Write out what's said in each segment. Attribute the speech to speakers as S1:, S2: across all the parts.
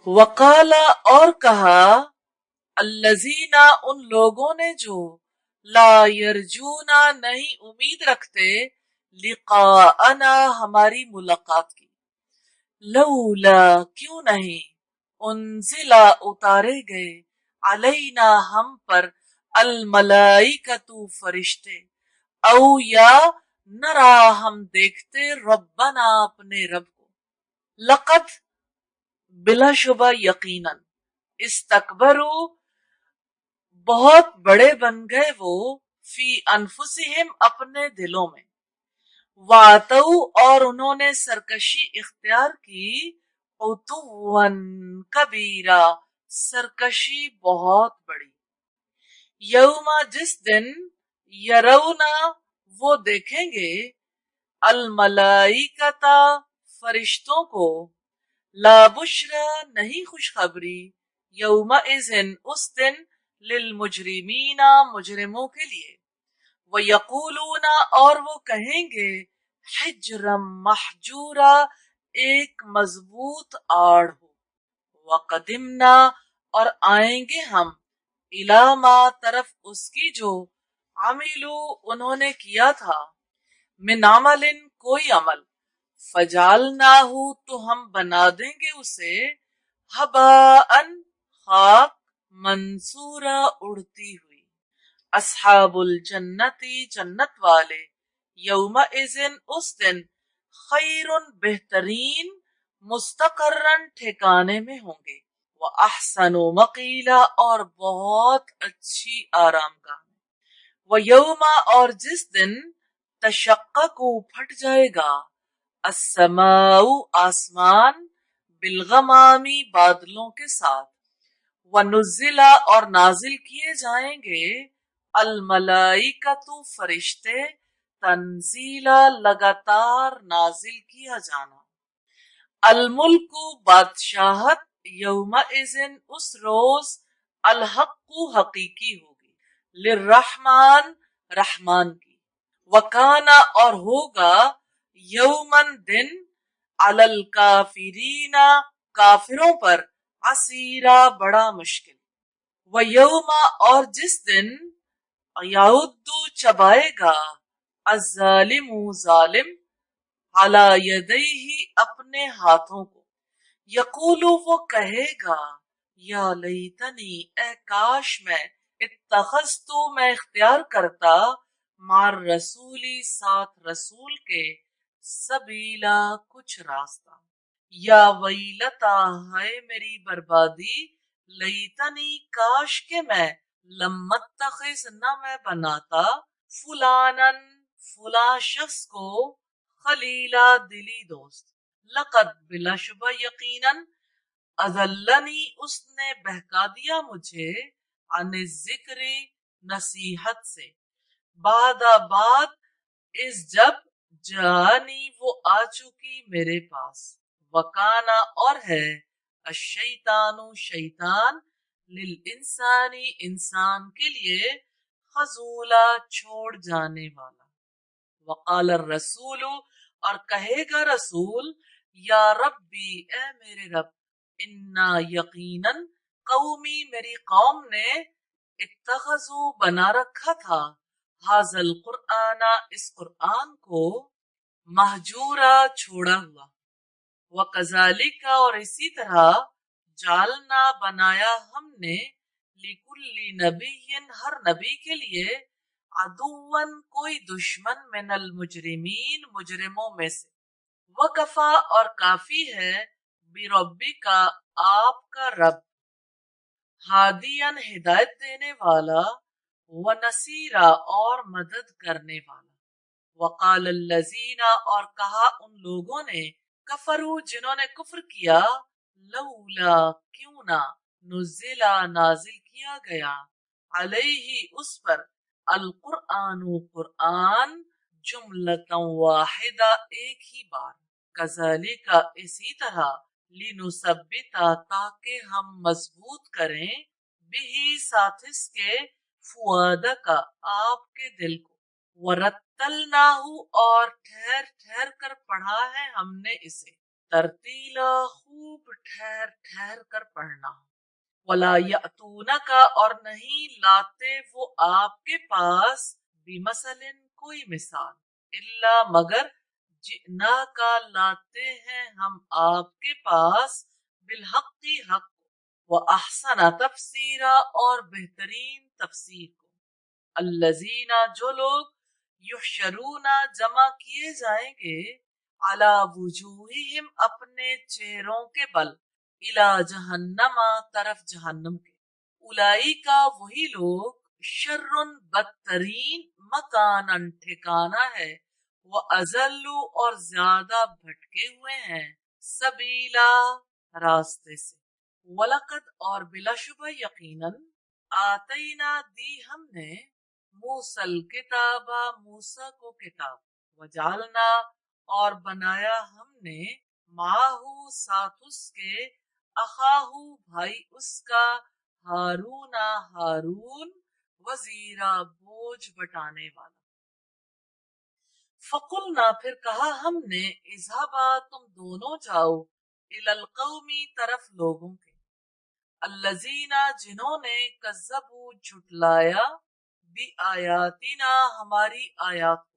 S1: وقالا اور کہا الذین ان لوگوں نے جو لا یرجونا نہیں امید رکھتے لقاءنا ہماری ملاقات کی لولا کیوں نہیں انزلا اتارے گئے علینا ہم پر الملائکۃ فرشتے او یا نرا ہم دیکھتے ربنا اپنے رب کو لقد بلا شبہ یقیناً استکبروا بہت بڑے بن گئے وہ فی انفسہم اپنے دلوں میں واتو اور انہوں نے سرکشی اختیار کی عتواً کبیرہ سرکشی بہت بڑی یوما جس دن یرونا وہ دیکھیں گے الملائکتا فرشتوں کو لا بشرا نہیں خوشخبری یومئذ اس دن للمجرمین مجرموں کے لیے وَيَقُولُونَ اور وہ کہیں گے حجرا محجورا ایک مضبوط آڑ ہو وَقَدِمْنَا اور آئیں گے ہم اِلَى مَا طرف اس کی جو عملو انہوں نے کیا تھا من عمل کوئی عمل فجعلناہ تو ہم بنا دیں گے اسے ہباء خاک منصورا اڑتی ہوئی اصحاب الجنتی جنت والے یومئذ اس دن خیر بہترین مستقرن ٹھکانے میں ہوں گے واحسن مقیلا اور بہت اچھی آرام گاہ ویوم اور جس دن تشقق پھٹ جائے گا السماء آسمان بالغمامی بادلوں کے ساتھ ونزل اور نازل کیے جائیں گے الملائکۃ فرشتے تنزیلا لگاتار نازل کیا جانا الملک بادشاہت یومئذ اس روز الحق حقیقی ہوگی للرحمن رحمان کی وکانا اور ہوگا یومن دن علی الکافرین کافروں پر عسیرا بڑا مشکل ویوم اور جس دن یعد چبائے گا الظالم ظالم علی یدیہ اپنے ہاتھوں کو یقول وہ کہے گا یا لیتنی اے کاش میں اتخذت میں اختیار کرتا مع رسولی ساتھ رسول کے سبیلا کچھ راستہ یا ویلتا ہے میری بربادی لیتنی کاش کہ میں لم اتخذ نہ میں بناتا فلانن فلاں شخص کو خلیلا دلی دوست لقد بلا شبہ یقیناً اضلنی اس نے بہکا دیا مجھے عن الذکر نصیحت سے بعد اس جب جانی وہ آ چکی میرے پاس وکانا اور ہے الشیطان شیطان للانسانی انسان کے لیے خذولا چھوڑ جانے والا وقال الرسول اور کہے گا رسول یا ربی اے میرے رب انا یقیناً قومی میری قوم نے اتخذوا بنا رکھا تھا ھذا القرآن اس قرآن کو مہجورا چھوڑا ہوا وکذالک اور اسی طرح جعلنا بنایا ہم نے لکل نبی ہر نبی کے لیے عدوً کوئی دشمن من المجرمین مجرموں میں سے وکفا اور کافی ہے بربک آپ کا رب ہادیاً ہدایت دینے والا ونصیرا اور مدد کرنے والا وقال الذین اور کہا ان لوگوں نے کفروا جنہوں نے کفر کیا لولا کیوں نہ نزلا نازل کیا گیا علیہ اس پر القرآن قرآن جملۃ واحدہ ایک ہی بار کذالک اسی طرح لنثبت تاکہ ہم مضبوط کریں بھی ساتھ اس کے فؤادک آپ کے دل کو ورتلناہ اور ٹھہر ٹھہر کر پڑھا ہے ہم نے اسے ترتیلا خوب ٹھہر ٹھہر کر پڑھنا. ولا یاتونکا اور نہیں لاتے وہ آپ کے پاس بمثل کوئی مثال الا مگر جئنا کا لاتے ہیں ہم آپ کے پاس بالحق حق و احسن تفسیرا اور بہترین تفسیر کو. الذین جو لوگ یحشرون جمع کیے جائیں گے علی وجوہہم اپنے چہروں کے بل الی جہنم طرف جہنم کے. اولئک وہی لوگ شر بدترین مکانن ٹھکانہ ہے وہ اضل اور زیادہ بھٹکے ہوئے ہیں سبیلا راستے سے. وَلَقَدْ اور بلا شبہ یقیناً آتینا دی ہم نے موسیٰ الکتاب موسیٰ کو کتاب وجعلنا اور بنایا ہم نے معاہو ساتھ اس کے اخاہو بھائی اس کا ہارون ہارون وزیرا بوجھ بٹانے والا. فقلنا پھر کہا ہم نے اذهبا تم دونوں جاؤ الی القوم طرف لوگوں کے الذین جنہوں نے کذبوا جھٹلایا بآیاتنا ہماری آیات کو.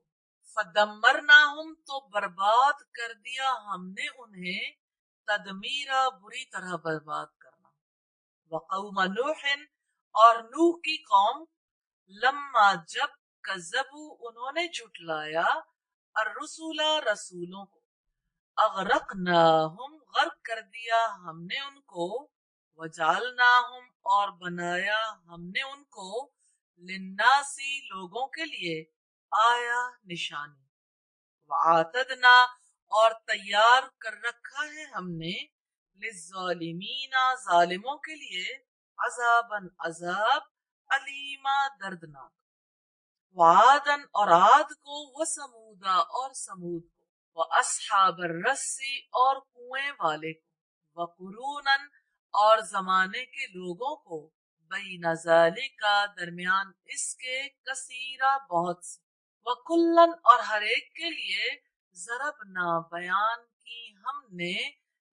S1: فدمرناہم تو برباد کر دیا ہم نے انہیں تدمیرا بری طرح برباد کرنا. وقوم نوح اور نوح کی قوم لما جب کذبوا انہوں نے جھٹلایا الرسول رسولوں کو اغرقناہم غرق کر دیا ہم نے ان کو وجعلناہم اور بنایا ہم نے ان کو للناسی لوگوں کے لیے آیا نشانی. وآتدنا اور تیار کر رکھا ہے ہم نے للظالمین ظالموں کے لیے عذابا عذاب علیما دردناک. وعادن اور عاد کو وثمودا اور سمود کو واصحاب الرس اور کنویں والے کو وقرونن اور زمانے کے لوگوں کو بین ذالک درمیان اس کے کثیرہ بہت سے. وکلن اور ہر ایک کے لیے ضربنا بیان کی ہم نے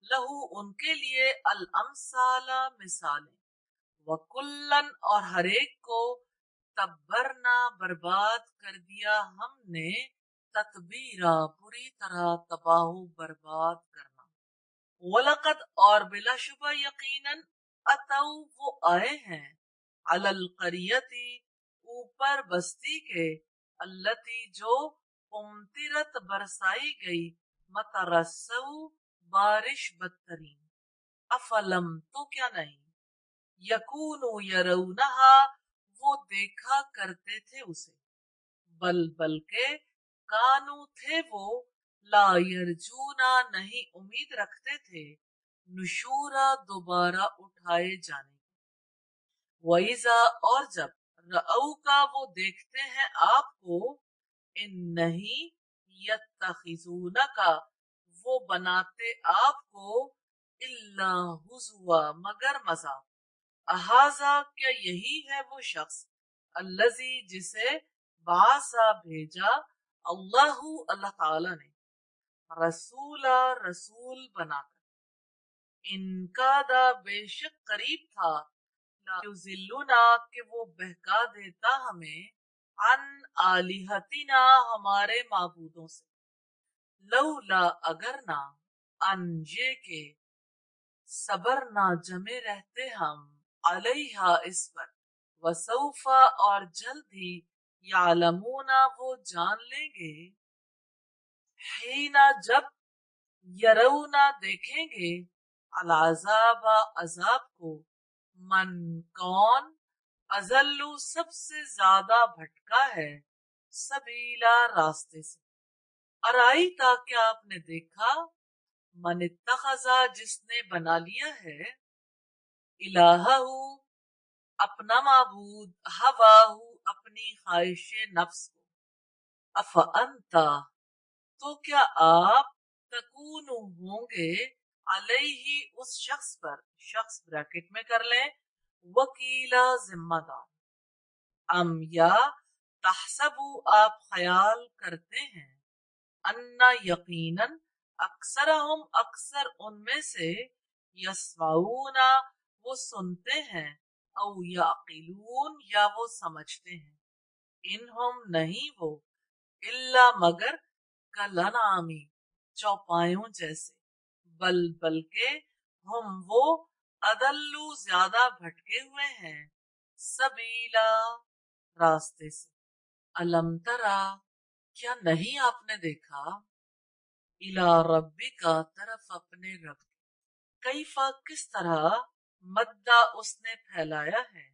S1: لہو ان کے لیے الامثال مثالیں. وکلن اور ہر ایک کو تبرنا برباد کر دیا ہم نے تتبیرا بری طرح تباہ و برباد کرنا. وَلَقَدْ اور بلا شبہ یقیناً اتوا وہ آئے ہیں علی القریۃ اوپر بستی کے التی جو امطرت برسائی گئی مترسو بارش بدترین. افلم تو کیا نہیں یکونو یرونہا وہ دیکھا کرتے تھے اسے بلکہ کانو تھے وہ لا یرجونا نہیں امید رکھتے تھے نشورا دوبارہ اٹھائے جانے کی. وَإِذَا اور جب رأو کا وہ دیکھتے ہیں آپ کو ان نہیں یتخذونکا وہ بناتے آپ کو الا ہزوا مگر مذاق. اہذا کیا یہی ہے وہ شخص الذی جسے بعثا بھیجا اللہ اللہ تعالی نے رسولا رسول بنا کر. ان کا دا بے شک قریب تھا یضلنا کہ وہ بہکا دیتا ہمیں عن آلہتنا ہمارے معبودوں سے. لولا اگر نہ ان یہ کہ صبر نہ جمے رہتے ہم علیہا اس پر وسوف اور جلد ہی یعلمون وہ جان لیں گے حین جب یرونا دیکھیں گے العذاب عذاب کو من کون اضل سب سے زیادہ بھٹکا ہے سبیلا راستے سے. ارائیتا کیا آپ نے دیکھا من اتخذا جس نے بنا لیا ہے الہہ اپنا معبود ہواہ اپنی خواہش نفس کو. افانتا تو کیا آپ تکون ہوں گے علیہ اس شخص پر شخص بریکٹ میں کر لیں وکیلا ذمہ دار. ام یا تحسبو آپ خیال کرتے ہیں انا یقیناً अक्सरहुम अक्सर उनमें से यस्माऊना वो सुनते हैं औ याकिलून या वो समझते हैं इनहुम नहीं वो इल्ला मगर कलनामी चौपायों जैसे बल बल्कि हम वो अदल्लू ज्यादा भटके हुए हैं सबीला रास्ते से। अलम तरा क्या नहीं आपने देखा इला रब्बी का तरफ अपने रब कैफा किस तरह मद्दा उसने फैलाया है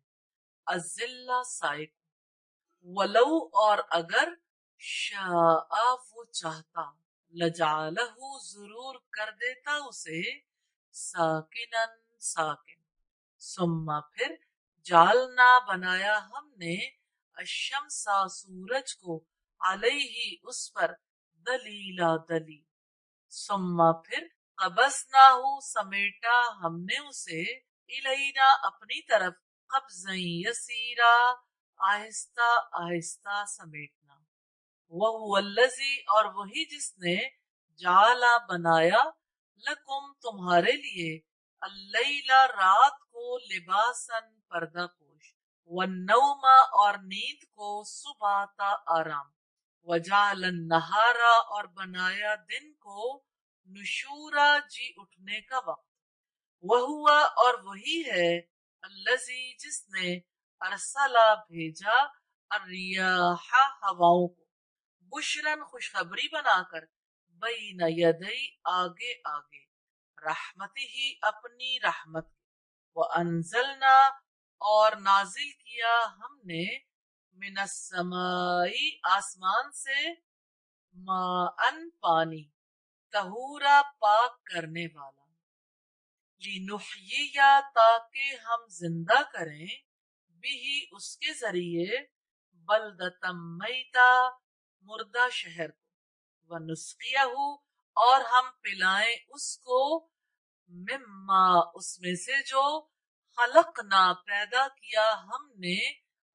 S1: अजिल्ला साए को वलऊ और अगर शाआ वो चाहता लजालहू जरूर कर देता उसे साकिनन साकिन सुम्मा फिर जालना बनाया हमने अशमसा सूरज को अलैहि उस पर दलीला दलील सुम्मा फिर कबसनाहू समेटा हमने उसे इलैना अपनी तरफ कब्ज़न यसीरा आहिस्ता आहिस्ता समेटना वहुवल्लज़ी और वही जिसने जाला बनाया लकुम तुम्हारे लिए अल्लैला रात को लिबासन पर्दा पोश वन्नौमा और नींद को सुबाता आराम वजालन नहारा और बनाया दिन को नुशूरा जी उठने का वक्त वह हुआ और वही है अल्लज़ी जिसने अरसला भेजा अर्रियाहा हवाओं को बुशरन खुशखबरी बनाकर बैन यदई आगे आगे रहमती ही अपनी रहमत व अनजलना और नाजिल किया हमने मिनस्समाई आसमान से माअन पानी तहूरा पाक करने वाला लिनुहयिया ताकि हम जिंदा करें बिही उसके जरिए बलदतम मैता मुर्दा शहर को वनुस्कियाहू और हम पिलाएं उसको मिम्मा उसमें से जो खलकना पैदा किया हमने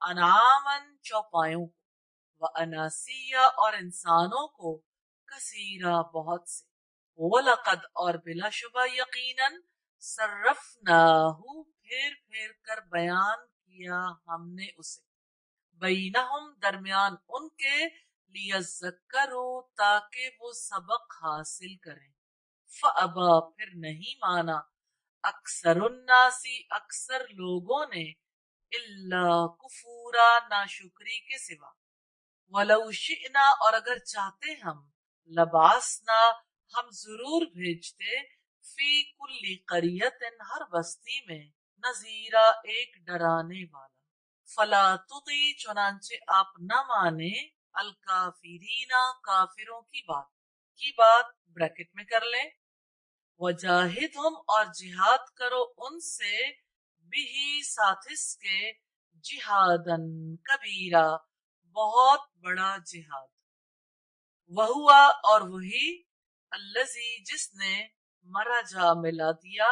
S1: अनामन चौपायों को व अनासिया और इंसानों को कसीरा बहुत से वलकद और बिलाशुबा यकीनन सर्रफनाहू फेर कर बयान किया हमने उसे बैनहुम दरमियान उनके लियज़क्करू ताकि वो सबक हासिल करें फअबा फिर नहीं माना अक्सरुन्नासी अक्सर लोगों ने इल्ला कुफूरा नाशुक्री के सिवा वलौ शिअना और अगर चाहते हम लबासना हम जरूर भेजते फी कुल्ली करियतिन हर बस्ती में नजीरा एक डराने वाला फला तुती चुनांचे आप न माने अल काफिरीना काफिरों की बात ब्रैकेट में कर लें वजाहिदहुम और जिहाद करो उनसे बिही साथ इसके जिहादन कबीरा बहुत बड़ा जिहाद वहुआ और वही अल्लजी जिसने मरजा मिला दिया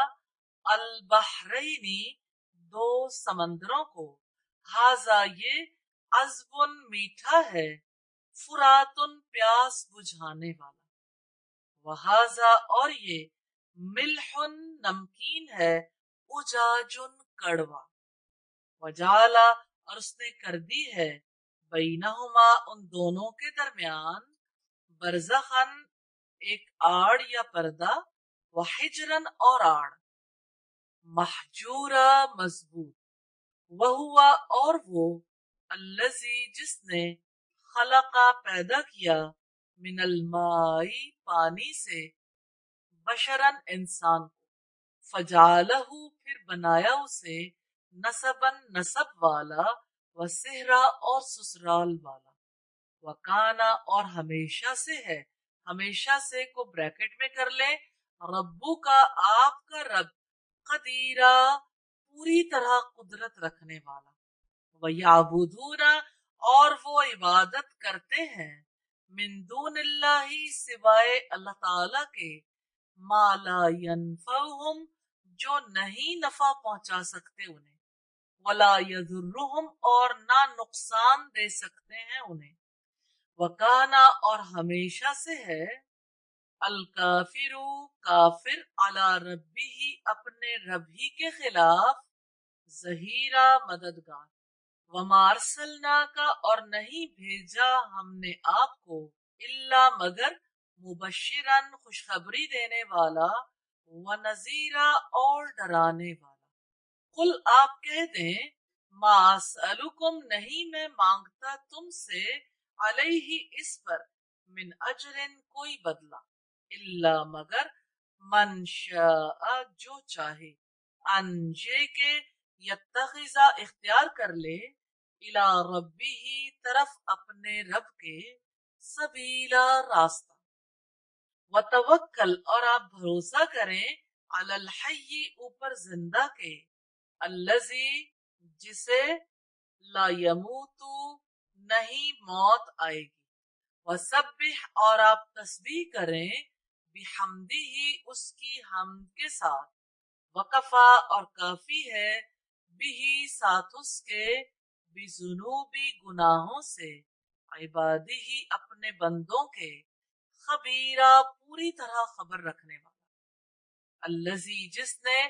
S1: अल बहरैनी दो समंदरों को हाजा ये अज़बुन मीठा है फुरातुन प्यास बुझाने वाला वहाजा और ये मिल्हुन नमकीन है उजाजुन कड़वा वजाला और उसने कर दी है बैनहुमा उन दोनों के दरमियान बरज़खन एक आड़ या पर्दा व हिजरन और आड़ महजूरा मजबूत वह हुआ और वो अल्लजी जिसने खलका पैदा किया मिनल माई पानी से बशरन इंसान को फजालहू फिर बनाया उसे नसबन नसब वाला व सेहरा और ससुराल वाला वकाना और हमेशा से है हमेशा से को ब्रैकेट में कर ले रब्बू का आपका रब कदीरा पूरी तरह कुदरत रखने वाला वयाबुदूना और वो इबादत करते हैं मिन दूनिल्लाहि सिवाय अल्लाह ताला के माला यनफउहुम जो नहीं नफा पहुंचा सकते उन्हें वला यजुर्रुहुम और ना नुकसान दे सकते हैं उन्हें वकाना और हमेशा से है الکافرو کافر علی ربی ہی اپنے رب ہی کے خلاف ظہیرہ مددگار وما ارسلناک اور نہیں بھیجا ہم نے آپ کو الا مگر مبشرن خوشخبری دینے والا ونذیرا اور ڈرانے والا قل آپ کہہ دیں ما اسألکم نہیں میں مانگتا تم سے علیہ اس پر من اجر کوئی بدلہ الا مگر من شاء جو چاہے ان یہ کہ یتخذا اختیار کر لے الی ربہ طرف اپنے رب کے سبیلا راستہ وتوکل اور آپ بھروسہ کریں علی الحی اوپر زندہ کے الذی جسے لا یموت نہیں موت آئے گی وسبح اور آپ تسبیح کریں بحمدہ اس کی حمد کے ساتھ وکفا اور کافی ہے بھی ساتھ اس کے بذنوبی گناہوں سے عبادہ اپنے بندوں کے خبیرہ پوری طرح خبر رکھنے والا الذی جس نے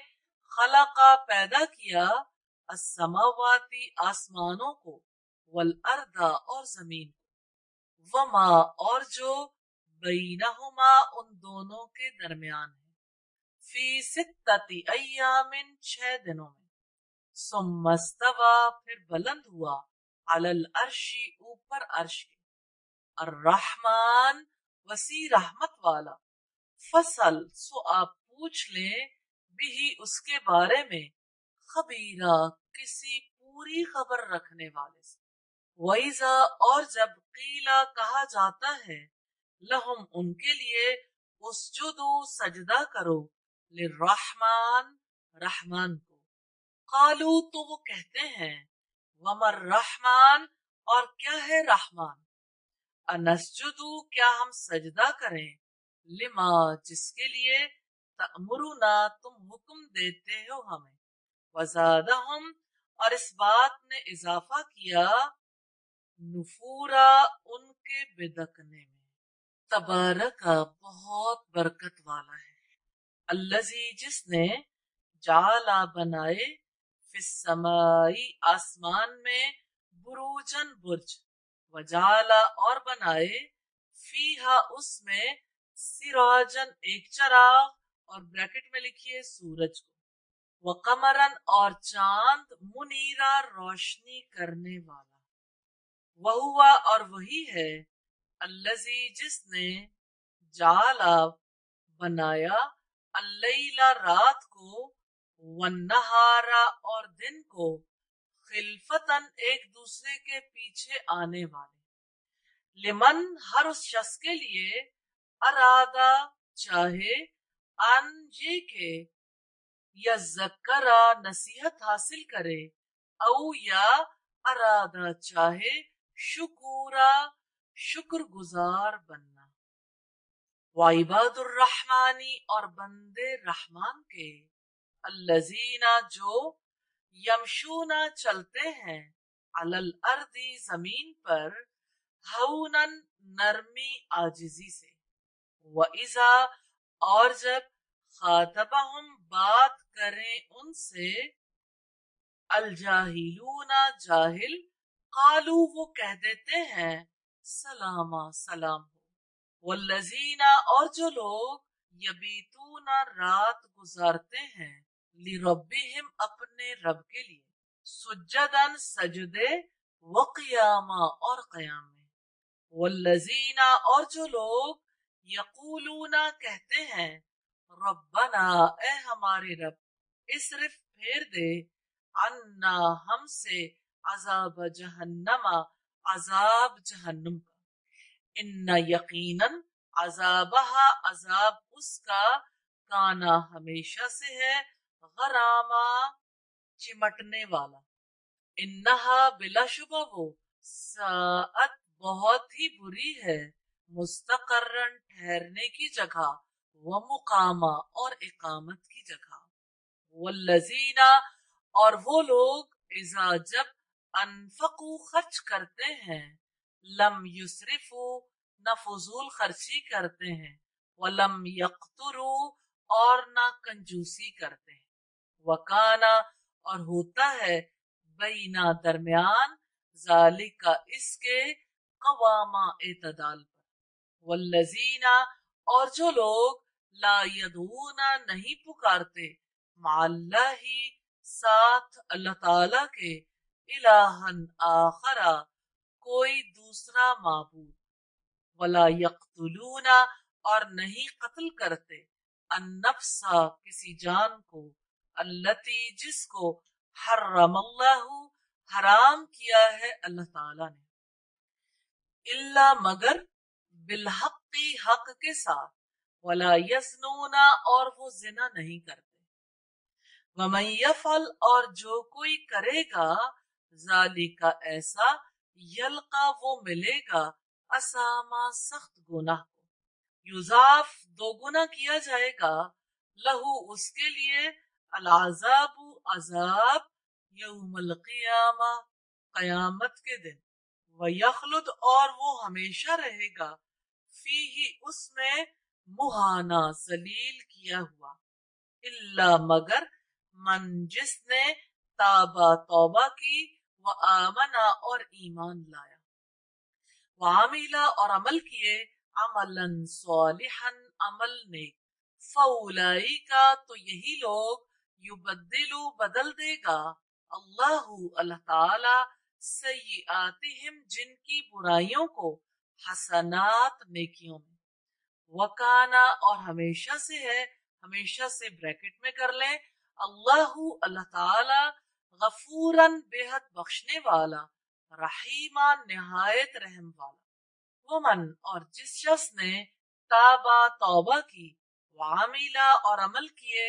S1: خلقا پیدا کیا السماواتی آسمانوں کو والارض اور زمین کو وما اور جو بینہما ان دونوں کے درمیان ہے فی ستتی ایام 6 دنوں میں ثم استوی پھر بلند ہوا علی العرش اوپر عرش کے الرحمن وسیع رحمت والا فصل سو آپ پوچھ لیں بھی اس کے بارے میں خبیرہ کسی پوری خبر رکھنے والے سے وَإِذَا اور جب قیلا کہا جاتا ہے لہم ان کے لیے اسجدو سجدہ کرو للرحمن رحمان کو قالو تو وہ کہتے ہیں ومر رحمان اور کیا ہے رحمان انسجدو کیا ہم سجدہ کریں لما جس کے لیے تأمرنا تم حکم دیتے ہو ہمیں وزادہم اور اس بات نے اضافہ کیا نفورا ان کے بدکنے میں تبارکا بہت برکت والا ہے الذی جس نے جعلا بنائے فی السمائی آسمان میں بروجن برج وجعلا اور بنائے فیہا اس میں سراجن ایک چراغ اور بریکٹ میں لکھیے سورج کو وقمرن اور چاند منیرا روشنی کرنے والا وہوا اور وہی ہے الذی جس نے جعلا بنایا اللیلہ رات کو والنہارا اور دن کو خلفتن ایک دوسرے کے پیچھے آنے والے لمن ہر اس شخص کے لیے ارادہ چاہے ان یہ کہ یذکرا نصیحت حاصل کرے او یا ارادہ چاہے شکورا شکر گزار بننا وعباد الرحمانی اور بندے رحمان کے الذین جو یمشونا چلتے ہیں علی الارض زمین پر ہونن نرمی عاجزی سے وَإِذَا اور جب خاطبہم بات کریں ان سے الجاہلون جاہل قالو وہ کہہ دیتے ہیں سلاما سلام ہو والذین اور جو لوگ یبیتون رات گزارتے ہیں لربہم اپنے رب کے لیے سجدن سجدے وقیاما اور قیام میں والذین اور جو لوگ یقولون کہتے ہیں ربنا اے ہمارے رب اسرف پھیر دے عنا ہم سے عذاب جہنم عذاب جہنم کا ان یقیناً عذابہا عذاب اس کا کانا ہمیشہ سے ہے غراما چمٹنے والا انہا بلا شبہ وہ ساعت بہت ہی بری ہے مستقرن ٹھہرنے کی جگہ و مقامہ اور اقامت کی جگہ والذین اور وہ لوگ اذا جب انفقوا خرچ کرتے ہیں لم یسرفوا نہ فضول خرچی کرتے ہیں वलम यक्तुरू और ना कंजूसी करते हैं, वकाना और होता है बैना दरमियान जालिका इसके कवामा एतदाल पर, वल्लजीना और जो लोग ला यदूना नहीं पुकारते माल्लाही साथ अल्लाह ताला के इलाहन आखरा कोई दूसरा माबूद, वला यक्तुलूना और नहीं कत्ल करते अन्नफ्सा किसी जान को अल्लती जिसको हर्रमल्लाहु हराम किया है अल्लाह ताला ने, इल्ला मगर बिलहक्की हक के साथ, वला यज़नूना और वो जिना नहीं करते, वमन यफल और जो कोई करेगा ज़ालिका ऐसा यल्का वो मिलेगा असामा सख्त गुनाह को, युजाफ दोगुना किया जाएगा लहू उसके लिए अलाज़ाबु अजाब यौमल क़ियामा क़यामत के दिन, व यखलुद और वो हमेशा रहेगा फीही उसमें मुहाना जलील किया हुआ, इल्ला मगर मन जिसने ताबा तौबा की व आमना और ईमान लाया, वामिला और अमल किए अमलन सालिहन अमल नेक, फउलाई का तो यही लोग युबद्दिलु बदल देगा अल्लाहु अल्लाह ताला सय्यिआतिहिम जिनकी बुराइयों को हसनात नेकियों में, वकाना और हमेशा से है, हमेशा से ब्रैकेट में कर लें, अल्लाहु अल्लाह ताला गफूरन बेहद बख्शने वाला रहीमा निहायत रहम वाला, वमन और जिस शख्स ने ताबा तौबा की वामिला और अमल किए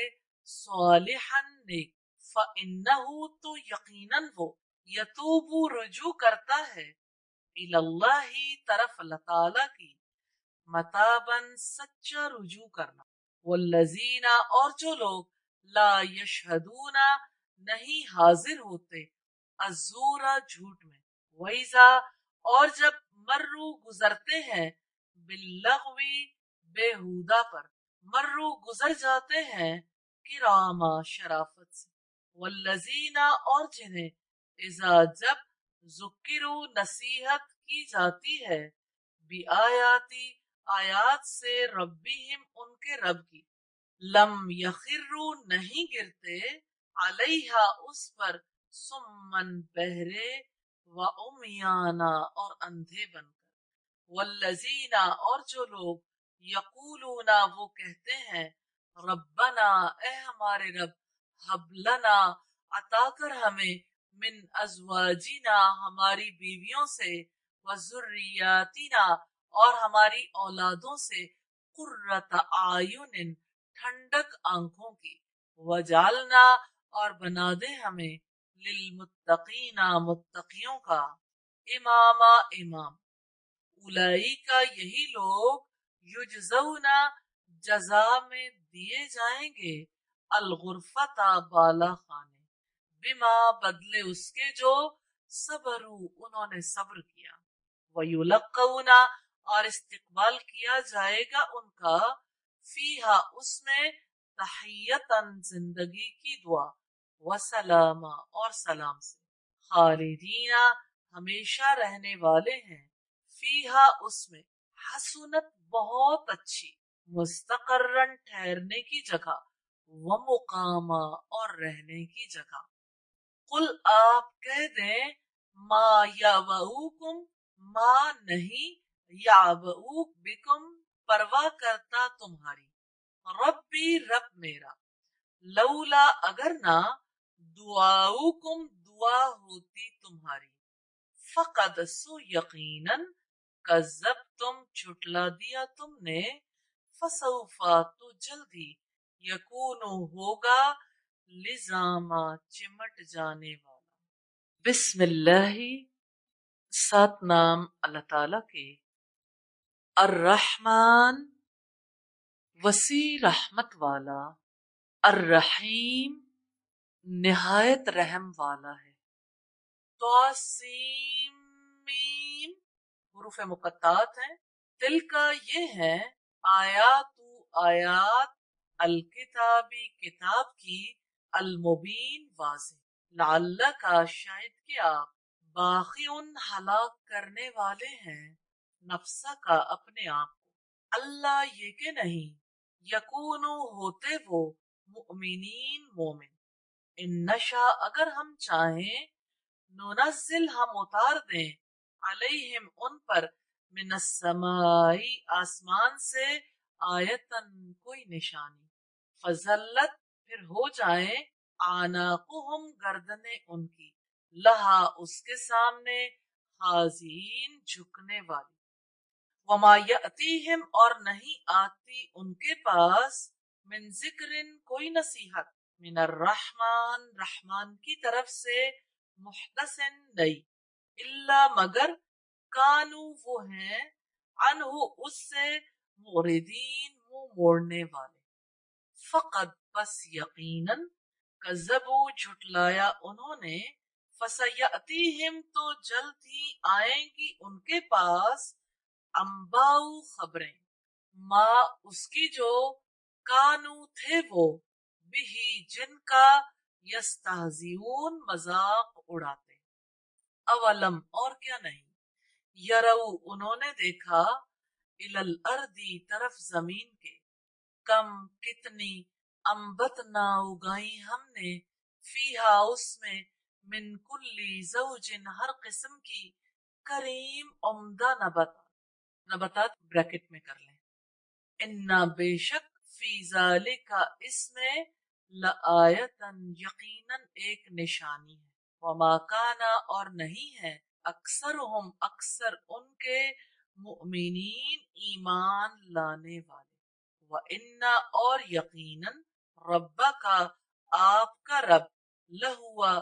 S1: सालिहन नेक फइन्नहु तो यकीनन वो यतूबु रुजू करता है इलल्लाही तरफ अल्लाह ताला की मताबन सच्चा रुजू करना, वल्लजीना और जो लोग ला यशहदूना नहीं हाजिर होते अजूरा झूठ में, वैजा और जब मर्रू गुजरते हैं बिल्लग़वी बेहुदा पर, मर्रू गुजर जाते हैं किरामा शराफत से, वल्लजीना और जिन्हें इज़ा जब ज़ुकिरू नसीहत की जाती है बि आयाती आयात से रब्बिहिम उनके रब की, लम यखिर्रू नहीं गिरते अलैहा उस पर सुम्मन बहरे व उमियाना और अंधे बनकर, वल्लजीना और जो लोग यकूलूना वो कहते हैं रब्बना ए हमारे रब हबलना अता कर हमें मिन अज़वाजिना हमारी बीवियों से व ज़ुर्रियातिना और हमारी औलादों से कुर्रत आयुनिन ठंडक आंखों की, वजालना और बना दे हमें लिलमुत्तकीना मुत्तकियों का इमामा इमाम, उलाई का यही लोग युजजौना जजा में दिए जाएंगे अलगुरफता बाला खाने, बिमा बदले उसके जो सबरू उन्होंने सब्र किया, वयुलक्कौना और इस्तिकबाल किया जाएगा उनका फीहा उसमें तहियतन जिंदगी की दुआ व सलामा और सलाम से, खालिदीना हमेशा रहने वाले हैं फीहा उसमें हसुनत बहुत अच्छी मुस्तकर्रन ठहरने की जगह व मुकामा और रहने की जगह, कुल आप कह दें मा याबऊकुम मा नहीं याबऊक बिकुम परवाह करता तुम्हारी, रब्बी रब मेरा, लौला अगर ना दुआउकुम दुआ होती तुम्हारी, फकद सो यकीनन कज़्ज़ब तुम झुटला दिया तुमने, फसौफा तो जल्दी यकूनु होगा लिजामा चिमट जाने वाला, बिस्मिल्लाही सात नाम अल्लाह ताला के, अर्रहमान वसी रहमत वाला, अर्रहीम निहायत रहम वाला है, तौसीम मीम हुरूफ मुक़त्तात हैं, तिल का ये है आयातु आयात अल-किताबी किताब की अल-मुबीन वाज़ेह लअल्ला का शायद कि आप बाखिउन हलाक करने वाले हैं नफ्सा का अपने आप को अल्लाह ये के नहीं यकूनु होते वो मुमिनीन मोमिन इन नशा अगर हम चाहें नुनज़्ज़िल हम उतार दें अलैहिम उन पर मिनस्समाई आसमान से आयतन कोई निशानी फजल्लत फिर हो जाए आनाकुहुम गर्दने उनकी लहा उसके सामने हाजीन झुकने वाली वमा यअतीहिम और नहीं आती उनके पास मिन जिक्रिन कोई नसीहत मिनर रहमान रहमान की तरफ से मुहदसिन नई इल्ला मगर कानू वो हैं अनहु उससे मुरिदीन मुंह मोड़ने वाले फकत बस यकीनन कज़्ज़बू झुटलाया उन्होंने फसयअतीहिम तो जल्द ही आएंगी उनके पास अंबाऊ खबरें माँ उसकी जो कानू थे वो बिही जिनका यस्तहजीऊन मजाक उड़ाते अवलम और क्या नहीं यरऊ उन्होंने देखा इलल अर्दी तरफ जमीन के कम कितनी अम्बतना उगाई हमने फीहा उसमें मिन कुल्ली ज़ौजिन हर किस्म की करीम उम्दा नबतात ब्रैकेट में कर लें इन्ना बेशक फी ज़ालिका इसमें लआयतन यकीनन एक निशानी है वमा काना और नहीं है अक्सर उनके मुमिनीन ईमान लाने वाले व इन्ना और यकीनन रब्बा का आपका रब लहुआ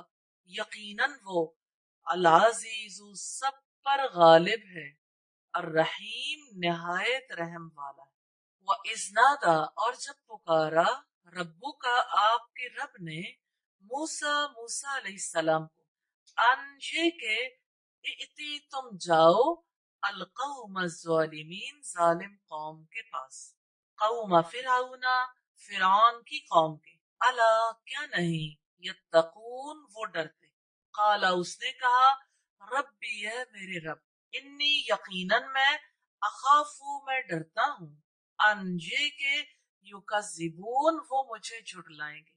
S1: यकीनन वो अल-अज़ीज़ु सब पर गालिब है अर्रहीम निहायत रहम वाला है व इज़नादा और जब पुकारा रब्बू का आपके रब ने मूसा मूसा अलैहिस्सलाम को अनजे के इति तुम जाओ अलकौम ज़ालिमीन जालिम कौम के पास कौम फिरौना फिरौन की कौम के अला क्या नहीं यत्तकून वो डरते काला उसने कहा रब्बी है मेरे रब इन्नी यकीनन मैं अखाफू मैं डरता हूँ अनजे के युकज़िबून वो मुझे झुठलाएंगे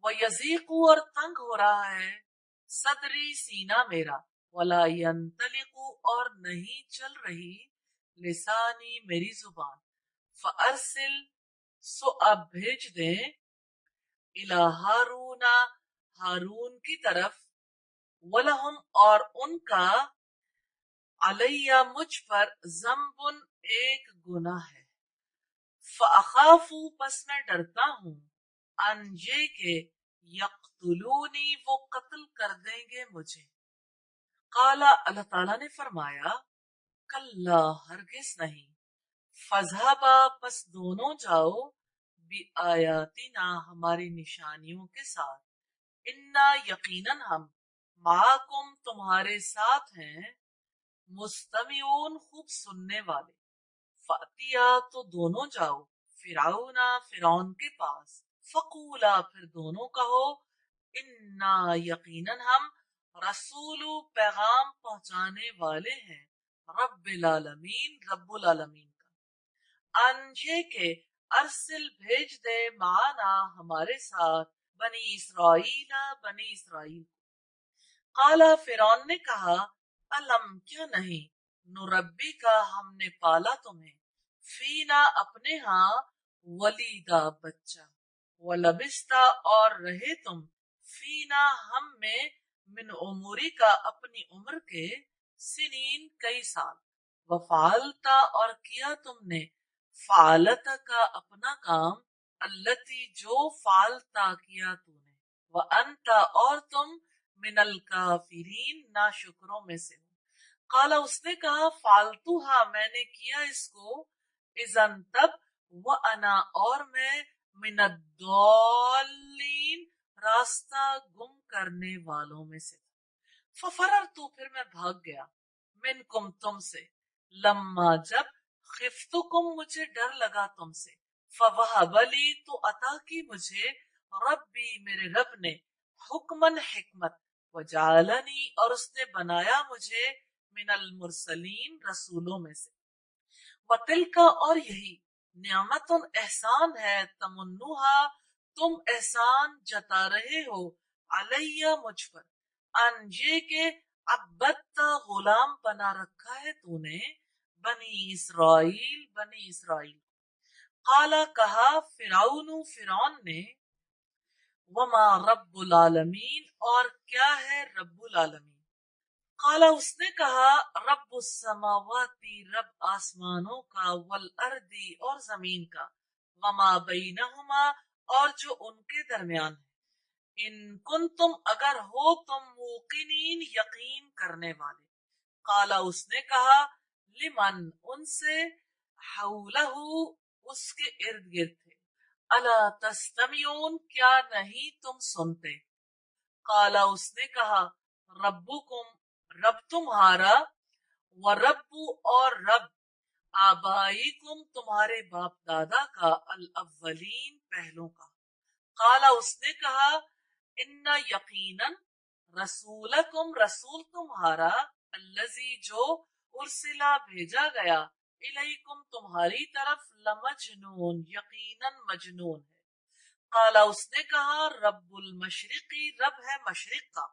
S1: व यजीकू और तंग हो रहा है सदरी सीना मेरा वला यंतलिकू और नहीं चल रही लिसानी मेरी जुबान फअरसिल सो अब भेज दें इला हारूना हारून की तरफ वलहुम और उनका अलैया मुझ पर जम्बुन एक गुनाह है फअखाफू बस मैं डरता हूँ अनजे के यक्तुलूनी वो कत्ल कर देंगे मुझे काला अल्लाह ताला ने फरमाया कल्ला हरगिज नहीं फजहबा बस दोनों जाओ बि आयातिना हमारी निशानियों के साथ इन्ना यकीनन हम माकुम तुम्हारे साथ हैं मुस्तमिऊन खूब सुनने वाले फातिया तो दोनों जाओ फिरौना फिरौन के पास फकूला फिर दोनों कहो इन्ना यकीनन हम रसूलु पैगाम पहुंचाने वाले हैं रब्बिल आलमीन रब्बुल आलमीन का अनजे के अरसिल भेज दे माना हमारे साथ बनी इसराइल काला फिरौन ने कहा अलम क्या नहीं नुरब्बी का हमने पाला तुम्हें फीना अपने यहाँ वलीदा बच्चा वलबिस्ता और रहे तुम फीना हम में मिन उमरी का अपनी उम्र के सिनीन कई साल वफालता और किया तुमने फालत का अपना काम अल्लती जो फालता किया तूने व अंता और तुम मिनल काफिरीन ना शुक्रों में से हो काला उसने कहा फालतू हा मैंने किया इसको इजन तब व अना और मैं मिनद्दौलीन रास्ता गुम करने वालों में से था फफरर तो फिर मैं भाग गया मिनकुम तुमसे लम्मा जब खिफ्तुकुम मुझे डर लगा तुमसे, फवहबली तो अता की मुझे, रब्बी मेरे रब ने, हुक्मन हिकमत, वजालनी और उसने बनाया मुझे, मिनल मुरसलीन रसूलों में से, वतिल का और यही, नियामतुन एहसान है, तमुन्नुहा तुम एहसान जता रहे हो, अलैया मुझ पर, अनजे के अब्बत्ता गुलाम बना रखा है तूने, बनी इसराइल। काला कहा फिराउन फिरौन ने, वमा रब्बुल आलमीन और क्या है रब्बुल आलमीन। काला उसने कहा रब्बुस समावाती रब आसमानों का, वल अर्दी और जमीन का, वमा बैनहुमा और जो उनके दरमियान है, इन कुन तुम अगर हो तुम मूकिनीन यकीन करने वाले। काला उसने कहा लिमन उनसे, हौलहू उसके इर्द गिर्द थे, अला तस्तमियून क्या नहीं तुम सुनते। काला उसने कहा रब्बुकुम रब तुम्हारा, व रब्बु और रब, आबाईकुम तुम्हारे बाप दादा का, अल अव्वलीन पहलों का। काला उसने कहा इन्ना यकीनन, रसूलकुम रसूल तुम्हारा, अल्लजी जो, उर्सिला भेजा गया, इलैकुम तुम्हारी तरफ, लमजनून यकीनन मजनून है। काला उसने कहा रब्बुल मशरिकी रब है मशरिक का,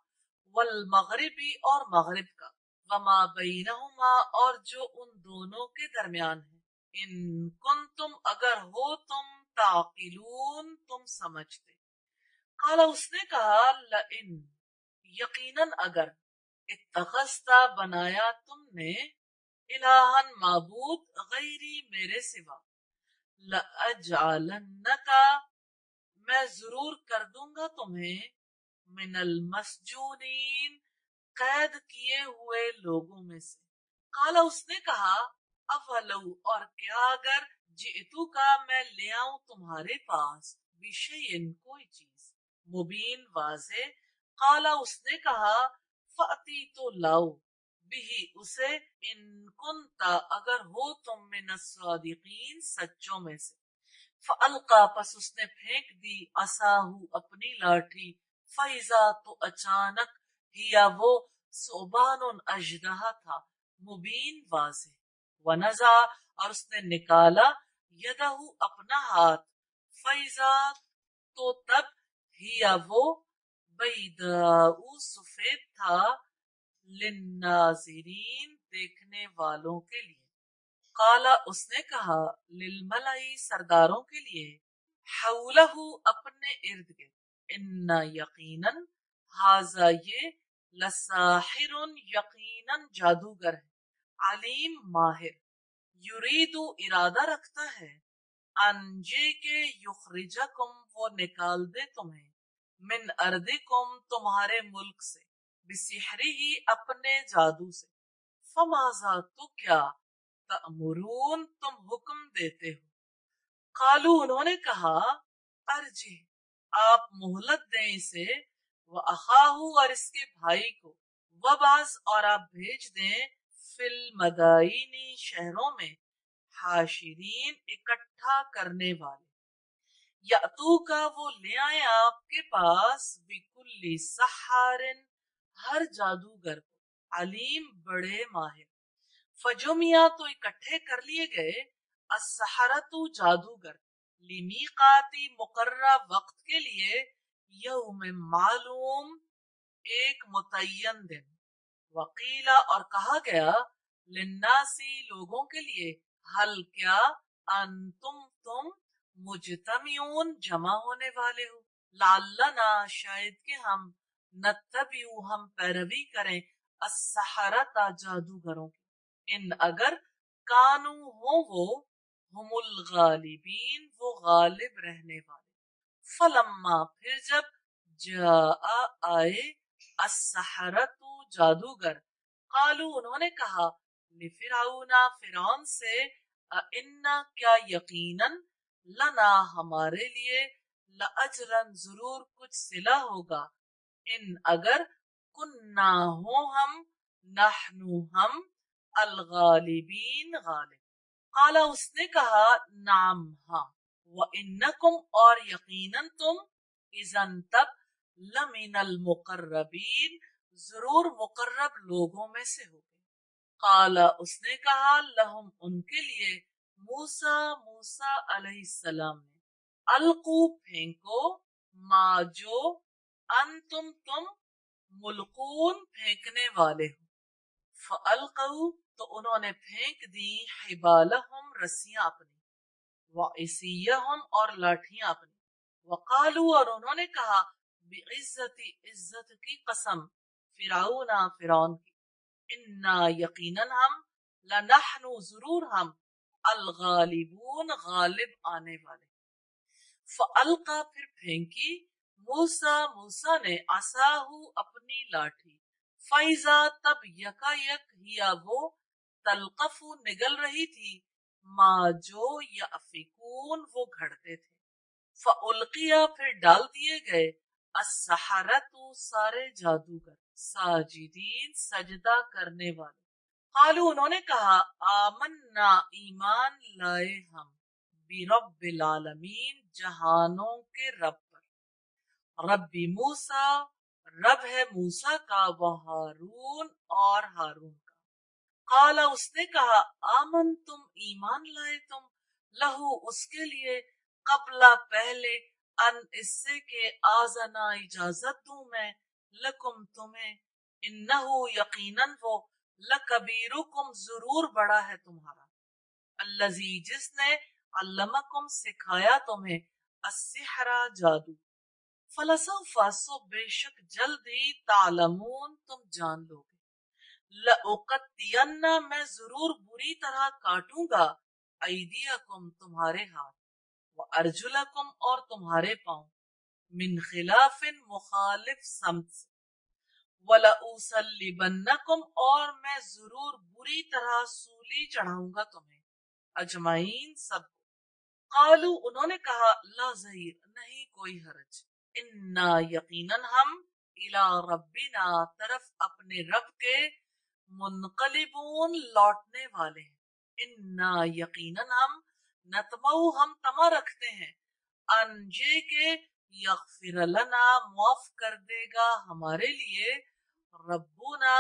S1: वल मगरिबी और मगरिब का, वमा बैनहुमा और जो उन दोनों के दरमियान है, इन कुन तुम अगर हो तुम, ताकिलून तुम समझते। काला उसने कहा लइन यकीनन अगर, इत्तखस्ता बनाया तुमने, इलाहन माबूद, गैरी मेरे सिवा, लअजअलन्नका मैं जरूर कर दूंगा तुम्हें, मिनल मसजूनीन कैद किए हुए लोगों में से। काला उसने कहा अवलऊ और क्या अगर, जितु का मैं ले आऊं तुम्हारे पास, विषयन कोई चीज, मुबीन वाजे। काला उसने कहा फाती तो लाओ, बिही उसे, इन कुंता अगर हो तुम, मिन सादिकीन सच्चों में से। फअल्का पस उसने फेंक दी, असाहू अपनी लाठी, फैजा तो अचानक, हिया वो, सोबानुन अजदहा था, मुबीन वाज़े, वनजा और उसने निकाला, यदहू अपना हाथ, फैजा तो तब, हिया वो, बैदाऊ सफेद था, लिन्नाज़िरीन देखने वालों के लिए। काला उसने कहा लिलमलाई सरदारों के लिए, हौलहू अपने इर्द गिर्द, इन्ना यकीनन, हाजा ये, लसाहिरुन यकीनन जादूगर है, अलीम माहिर, युरीदु इरादा रखता है, अंजे के युखरिजकुम वो निकाल दे तुम्हें, मिन अर्दिकुम तुम्हारे मुल्क से, बिसिहरी ही अपने जादू से। फमाजा तो क्या, तअमुरून तुम हुक्म देते हो। कालू उन्होंने कहा अर्जी आप मोहलत दें इसे, व अखाहू और इसके भाई को, वबास और आप भेज दें, फिल मदाइनी शहरों में, हाशिरीन इकट्ठा करने वाले, यातू का वो ले आए आपके पास, बिकुल्ली सहारिन हर जादूगर को, अलीम बड़े माहिर। फजुमिया तो इकट्ठे कर लिए गए, असहरतु जादूगर, लिमीकाती मुकर्रा वक्त के लिए, यौम मालूम एक मुतय्यन दिन। वकीला और कहा गया, लिन्नासी लोगों के लिए, हल क्या, तुम मुजतमिऊन जमा होने वाले हो, लाल्लना शायद कि हम, नत्तबिउ हम पैरवी करें, अस्सहरता जादूगरों की, इन अगर, कानू हो वो, हुमुल गालिबीन वो गालिब रहने वाले। फलम्मा फिर जब, जा आए, अस्सहरतु जादूगर, कालू उन्होंने कहा, लिफिरौना फिरौन से, इन्ना क्या यकीनन, लना हमारे लिए, लअजरन जरूर कुछ सिला होगा, इन अगर, कुन्ना हो हम, नहनु हम, अलगालिबीन गालिब। काला उसने कहा नाम हाँ, व इन्नकुम और यकीनन तुम इज़न तब लमिनल मुकर्रबीन जरूर मुकर्रब लोगों में से हो। काला उसने कहा लहुम उनके लिए मूसा मूसा अलैहिस्सलाम ने अलकू फेंको मा जो तुम मुल्कून फेंकने वाले हो। फअलकू तो उन्होंने फेंक दी हिबालहुम रस्सियां अपनी व इसियहुम और लाठियां अपनी वकालू और उन्होंने कहा बिइज्जति इज्जत की कसम फिरौना फिरौन की इन्ना यकीनन हम लनहनु जरूर हम अल गालिबून गालिब आने वाले। फअल्का फिर फेंकी मूसा मूसा ने असाहू अपनी लाठी फैजा तब यकायक हिया वो तलकफू निगल रही थी मा जो यफिकून वो घड़ते थे। फउल्किया फिर डाल दिए गए अस्सहरतु सारे जादूगर साजिदीन सजदा करने वाले। कालू उन्होंने कहा आमन्ना ईमान लाए हम बिरब्बिल आलमीन जहानों के रब पर। रब्बी मूसा रब है मूसा का व हारून और हारून का। काला उसने कहा आमन तुम ईमान लाए तुम लहू उसके लिए कबला पहले अन इससे के आजना इजाजत दूं मैं लकुम तुम्हें इन्नहु यकीनन वो लकबीरुकुम जरूर बड़ा है तुम्हारा अल्लजी जिसने अल्लमकुम सिखाया तुम्हें अस्सिहरा जादू फलसौफा सो बेशक जल्दी तालमून तुम जान लोगे। लउकत्तियन्ना मैं जरूर बुरी तरह काटूंगा ऐदियकुम तुम्हारे हाथ व अर्जुलकुम और तुम्हारे पांव मिन खिलाफिन मुखालिफ समत से वलउसल्लिबन्नकुम और मैं जरूर बुरी तरह सूली चढ़ाऊंगा तुम्हें अजमाइन सब। कालू उन्होंने कहा ला ज़हीर नहीं कोई हरज इन्ना यकीनन हम इला रब्बिना तरफ अपने रब के मुनकलिबून लौटने वाले हैं। इन्ना यकीनन हम नतमऊ हम तमा रखते हैं अनजे के यगफिर लना माफ कर देगा हमारे लिए रब्बुना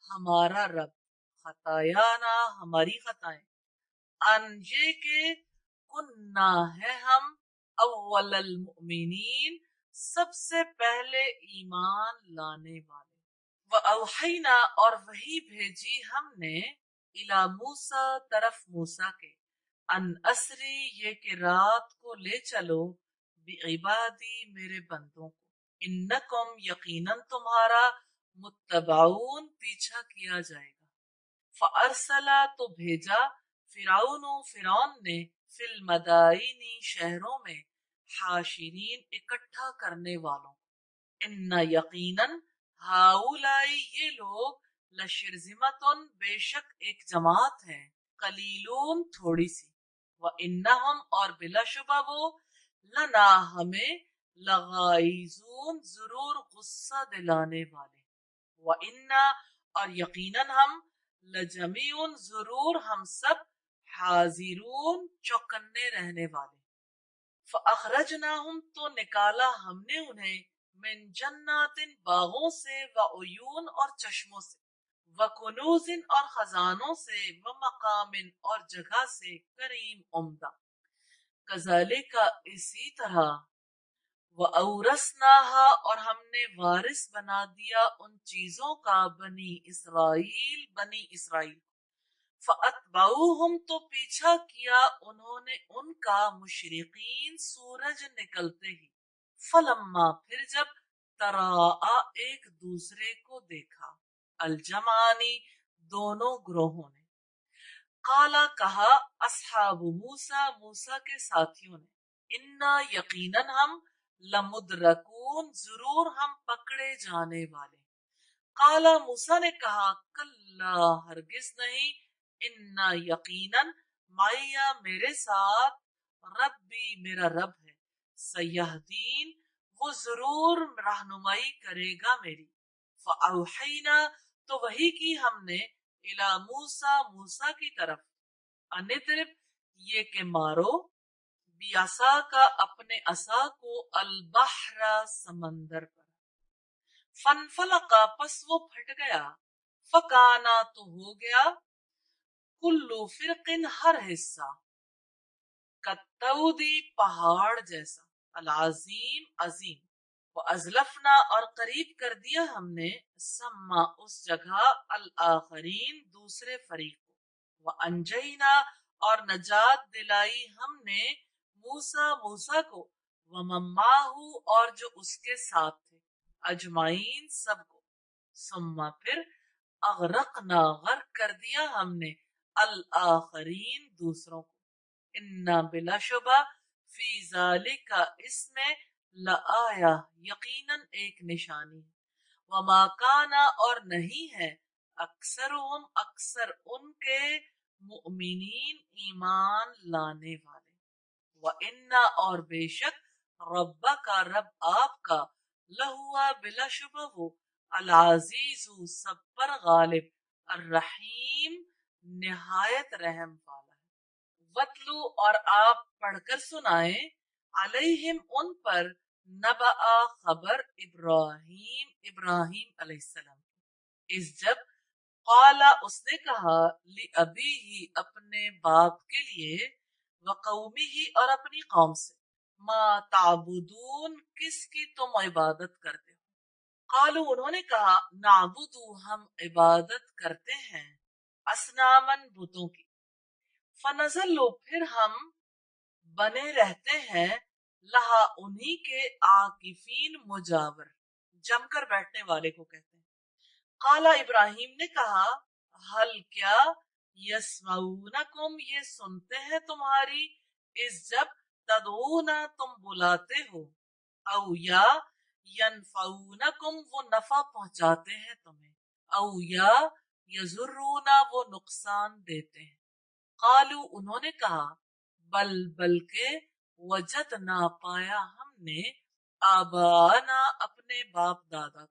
S1: हमारा रब खतायाना हमारी खताएं अनजे के कुन्ना है हम अव्वलल मुमिनीन सबसे पहले ईमान लाने वाले। व अवहैना और वही भेजी हमने इला मूसा तरफ मूसा के अन असरी ये कि रात को ले चलो बिइबादी मेरे बंदों को इन्नकुम यकीनन तुम्हारा मुत्तबाउन पीछा किया जाएगा। फअरसला तो भेजा फिरौन ने फिल मदाइनी शहरों में हाशिरीन इकट्ठा करने वालों। इन्ना यकीनन हाउलाई ये लोग लशिरजिमतुन बेशक एक जमात है कलीलून थोड़ी सी व इन्नहुम और बिलाशुबा वो लना हमें लगाइजून जरूर गुस्सा दिलाने वाले। व इन्ना और यकीनन हम लजमीउन जरूर हम सब हाजिरून चौकन्ने रहने वाले। फअखरजनाहुम तो निकाला हमने उन्हें मिन जन्नातिन बागों से व उयून और चश्मों से व कुनूजिन और खजानों से व मकामिन और जगह से करीम उम्दा। कज़ालिका इसी तरह व औरसनाहा और हमने वारिस बना दिया उन चीजों का बनी इसराइल फअतबाउहुम तो पीछा किया उन्होंने उनका मुशरिकीन सूरज निकलते ही। फलम्मा फिर जब तराआ एक दूसरे को देखा अलजमानी दोनों ग्रोहों ने काला कहा अस्हाबु मूसा मूसा के साथियों ने इन्ना यकीनन हम लमुद्रकून जरूर हम पकड़े जाने वाले। काला मूसा ने कहा कल्ला हरगिज नहीं इन्ना यकीनन माया मेरे साथ रब्बी मेरा रब है सयहदीन वो जरूर रहनुमाई करेगा मेरी। फअौहैना तो वही की हमने इला मूसा मूसा की तरफ अनिद्रिब ये के मारो बियासा का अपने असा को अलबहरा समंदर पर। फनफलका पस वो फट गया, फकाना तो हो गया, कुल्लू फिरकिन हर हिस्सा, कत्तौदी पहाड़ जैसा, अलाजीम अजीम। वो अजलफना और करीब कर दिया हमने, सम्मा उस जगह, अल आखरीन दूसरे फरीक को, व अंजैना और नजात दिलाई हमने, मूसा मूसा को, व मम्माहू और जो उसके साथ थे, अजमाइन सबको। सुम्मा फिर अगरकना गर्क कर दिया हमने, अल आखरीन दूसरों को। इन्ना बिलाशुबा फी ज़ालिका इसमें लआया यकीनन एक निशानी है, वमा काना और नहीं है, अक्सरुहुम अक्सर उनके, मुमिनीन ईमान लाने वाले। व इन्ना और बेशक, रब्बा का रब आपका, लहुआ बिलाशुबा वो, अल अजीजु सब पर गालिब, अर्रहीम निहायत रहम वाला है। वतलू और आप पढ़कर सुनाए, अलैहिम उन पर, नबा खबर इब्राहीम इब्राहीम अलैहिस्सलाम, इस जब काला उसने कहा, ली अबी ही अपने बाप के लिए, व कौमी ही और अपनी कौम से, मा ताबुदून किसकी तुम इबादत करते हो। कालू उन्होंने कहा, नाबुदू हम इबादत करते हैं, असनामन बुतों की। फनजल्लु फिर हम बने रहते हैं, लहा उन्हीं के, आकिफीन मुजावर जमकर बैठने वाले को कहते हैं। काला इब्राहिम ने कहा, हल क्या, यसमाउनकुम ये सुनते हैं तुम्हारी, इस जब तदऊना तुम बुलाते हो, औ या यनफऊनकुम वो नफा पहुंचाते हैं तुम्हें, औ या यजुर्रूना वो नुकसान देते हैं। कालू उन्होंने कहा, बल बल्कि, वजद ना पाया हमने, आबाना अपने बाप दादा को,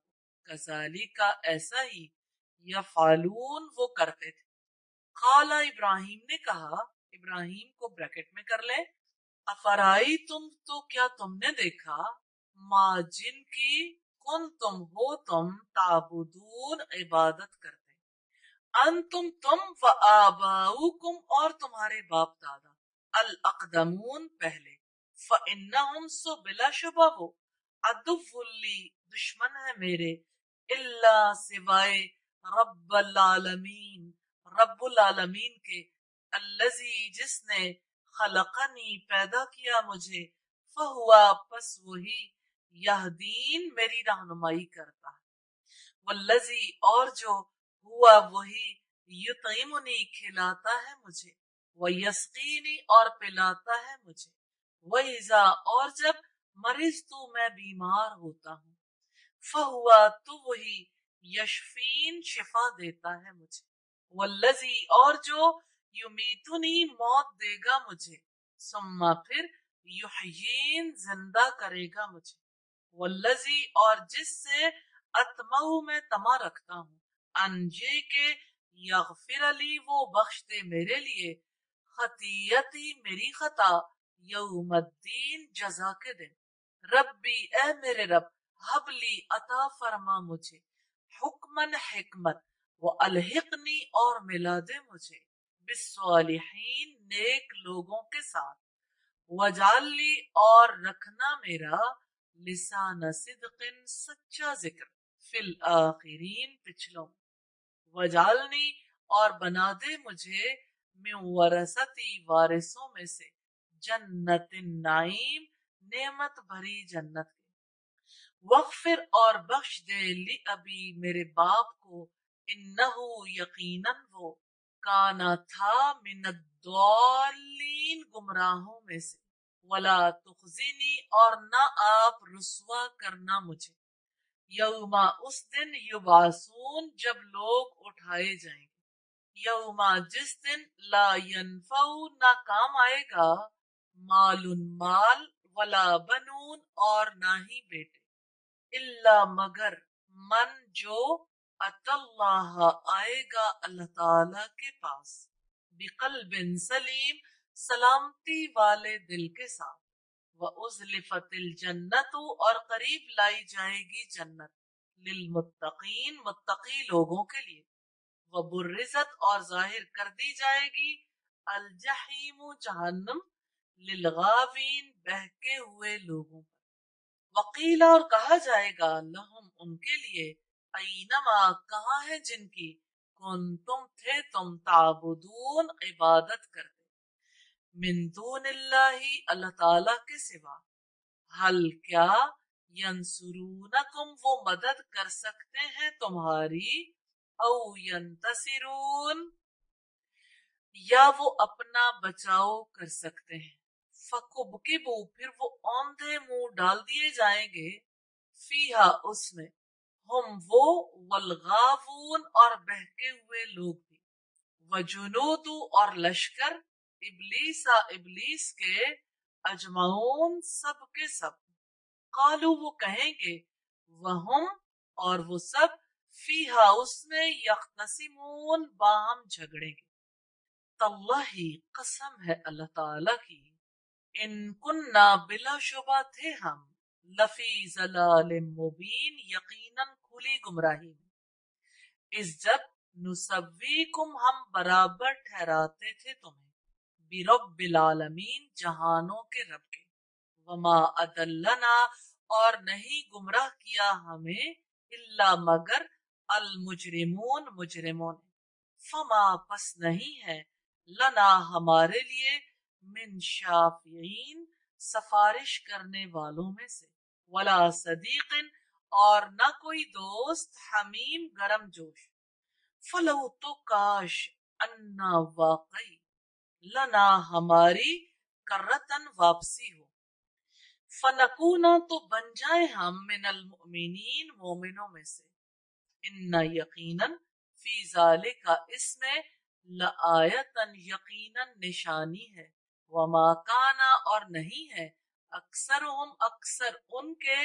S1: कजाली का ऐसा ही, या फालून वो करते थे। काला इब्राहिम ने कहा, इब्राहिम को ब्रैकेट में कर ले, अफराई तुम तो क्या तुमने देखा, माँ जिनकी, कुन तुम हो तुम, ताबुदून इबादत करते, अंतुम तुम, व आबाउकुम और तुम्हारे बाप दादा, अल अकदमून पहले, फ़इन्नहुम सो बिलाशुबा वो, अदुव्वुल्ली दुश्मन है मेरे, इल्ला सिवाय, रब्बल आलमीन रब्बुल आलमीन के, अल्लज़ी जिसने, खलकनी पैदा किया मुझे, फहुआ पस वही, यहदीन मेरी रहनुमाई करता है, वल्लज़ी और जो, हुआ वही, युतईमुनी खिलाता है मुझे, व यस्कीनी और पिलाता है मुझे, वइज़ा और जब, मरिज तू मैं बीमार होता हूँ, फहुआ तो वही, यशफीन शिफा देता है मुझे, वल्लज़ी और जो, युमीतुनी मौत देगा मुझे, सुम्मा फिर, युहयीन जिंदा करेगा मुझे, वल्लज़ी और जिससे, अतमऊ मैं तमा रखता हूँ, अनजे के, यगफिर अली वो बख्श दे मेरे लिए, खतीयती मेरी खता, यौमद्दीन जजा के दिन, रब्बी ए मेरे रब, हबली अता फरमा मुझे, हुक्मन हिकमत, वो अलहिकनी और मिला दे मुझे, बिस्सालिहीन नेक लोगों के साथ, वजाली और रखना मेरा, लिसान सिद्किन सच्चा जिक्र, फिल आखिरीन पिछलों, वजालनी और बना दे मुझे, मिन वरसती वारिसों में से, जन्नतिन नाइम नेमत भरी जन्नत के, वगफिर और बख्श दे, ली अभी मेरे बाप को, इन्नहु यकीनन वो, काना था, मिनद्दौलीन गुमराहों में से, वला तुखजिनी और न आप रुसवा करना मुझे, यौमा उस दिन, युबासून जब लोग उठाए जाएंगे, यौमा जिस दिन, ला यनफऊ ना काम आएगा, मालुन माल, वला बनून और ना ही बेटे, इल्ला मगर, मन जो, अतल्लाह आएगा अल्लाह ताला के पास, بقلب سلیم، سلامتی والے دل کے ساتھ، وَأُزْلِفَتِ الْجَنَّةُ، اور قریب لائی جائے گی جنت، للمتقین، متقی لوگوں کے لیے، وَبُرِّزَتْ، اور ظاہر کر دی جائے گی، الجحیم، جہنم، للغاوین، بہکے ہوئے لوگوں پر، وقیلا، اور کہا جائے گا، لہم، ان کے لیے، اینما، کہاں ہے جن کی، کنتم، تھے تم، تعبدون، عبادت کرتے، من دون اللہ، اللہ تعالی کے سوا، حل، کیا، ینصرونکم، وہ مدد کر سکتے ہیں تمہاری، او ینتصرون، یا وہ اپنا بچاؤ کر سکتے ہیں، فکبکبو، پھر وہ اوندھے منہ ڈال دیے جائیں گے، فیہا، اس میں، ہم وہ، والغاوون، اور بہکے ہوئے لوگ بھی، وجنود، اور لشکر، ابلیسا، ابلیس کے، اجمعون، سب کے سب، قالو، وہ کہیں گے، وہم، اور وہ سب، فیہا، اس میں، یختصمون، باہم جھگڑیں گے، تاللہ، قسم ہے اللہ تعالی کی، ان کننا، بلا شبہ تھے ہم، لفی ضلال مبین، یقیناً کھلی گمراہی میں، اس جب، نسویکم، ہم برابر ٹھہراتے تھے تمہیں، برب العالمین، جہانوں کے رب کے، وما اضلنا، اور نہیں گمراہ کیا ہمیں، الا مگر، المجرمون، مجرموں نے، فما، پس نہیں ہے، لنا، ہمارے لیے، من شافعین، سفارش کرنے والوں میں سے، ولا صدیق، اور نہ کوئی دوست، حمیم، گرم جوش، فلو، تو کاش، انا، واقعی، لنا، ہماری، کرتن، واپسی ہو، فنکونا، تو بن جائے ہم، من المؤمنین، مومنوں میں سے، ان، یقیناً، فی ذالک، اس میں، لآیتن، یقیناً نشانی ہے، وما کانا، اور نہیں ہے، اکثرہم، اکثر ان کے،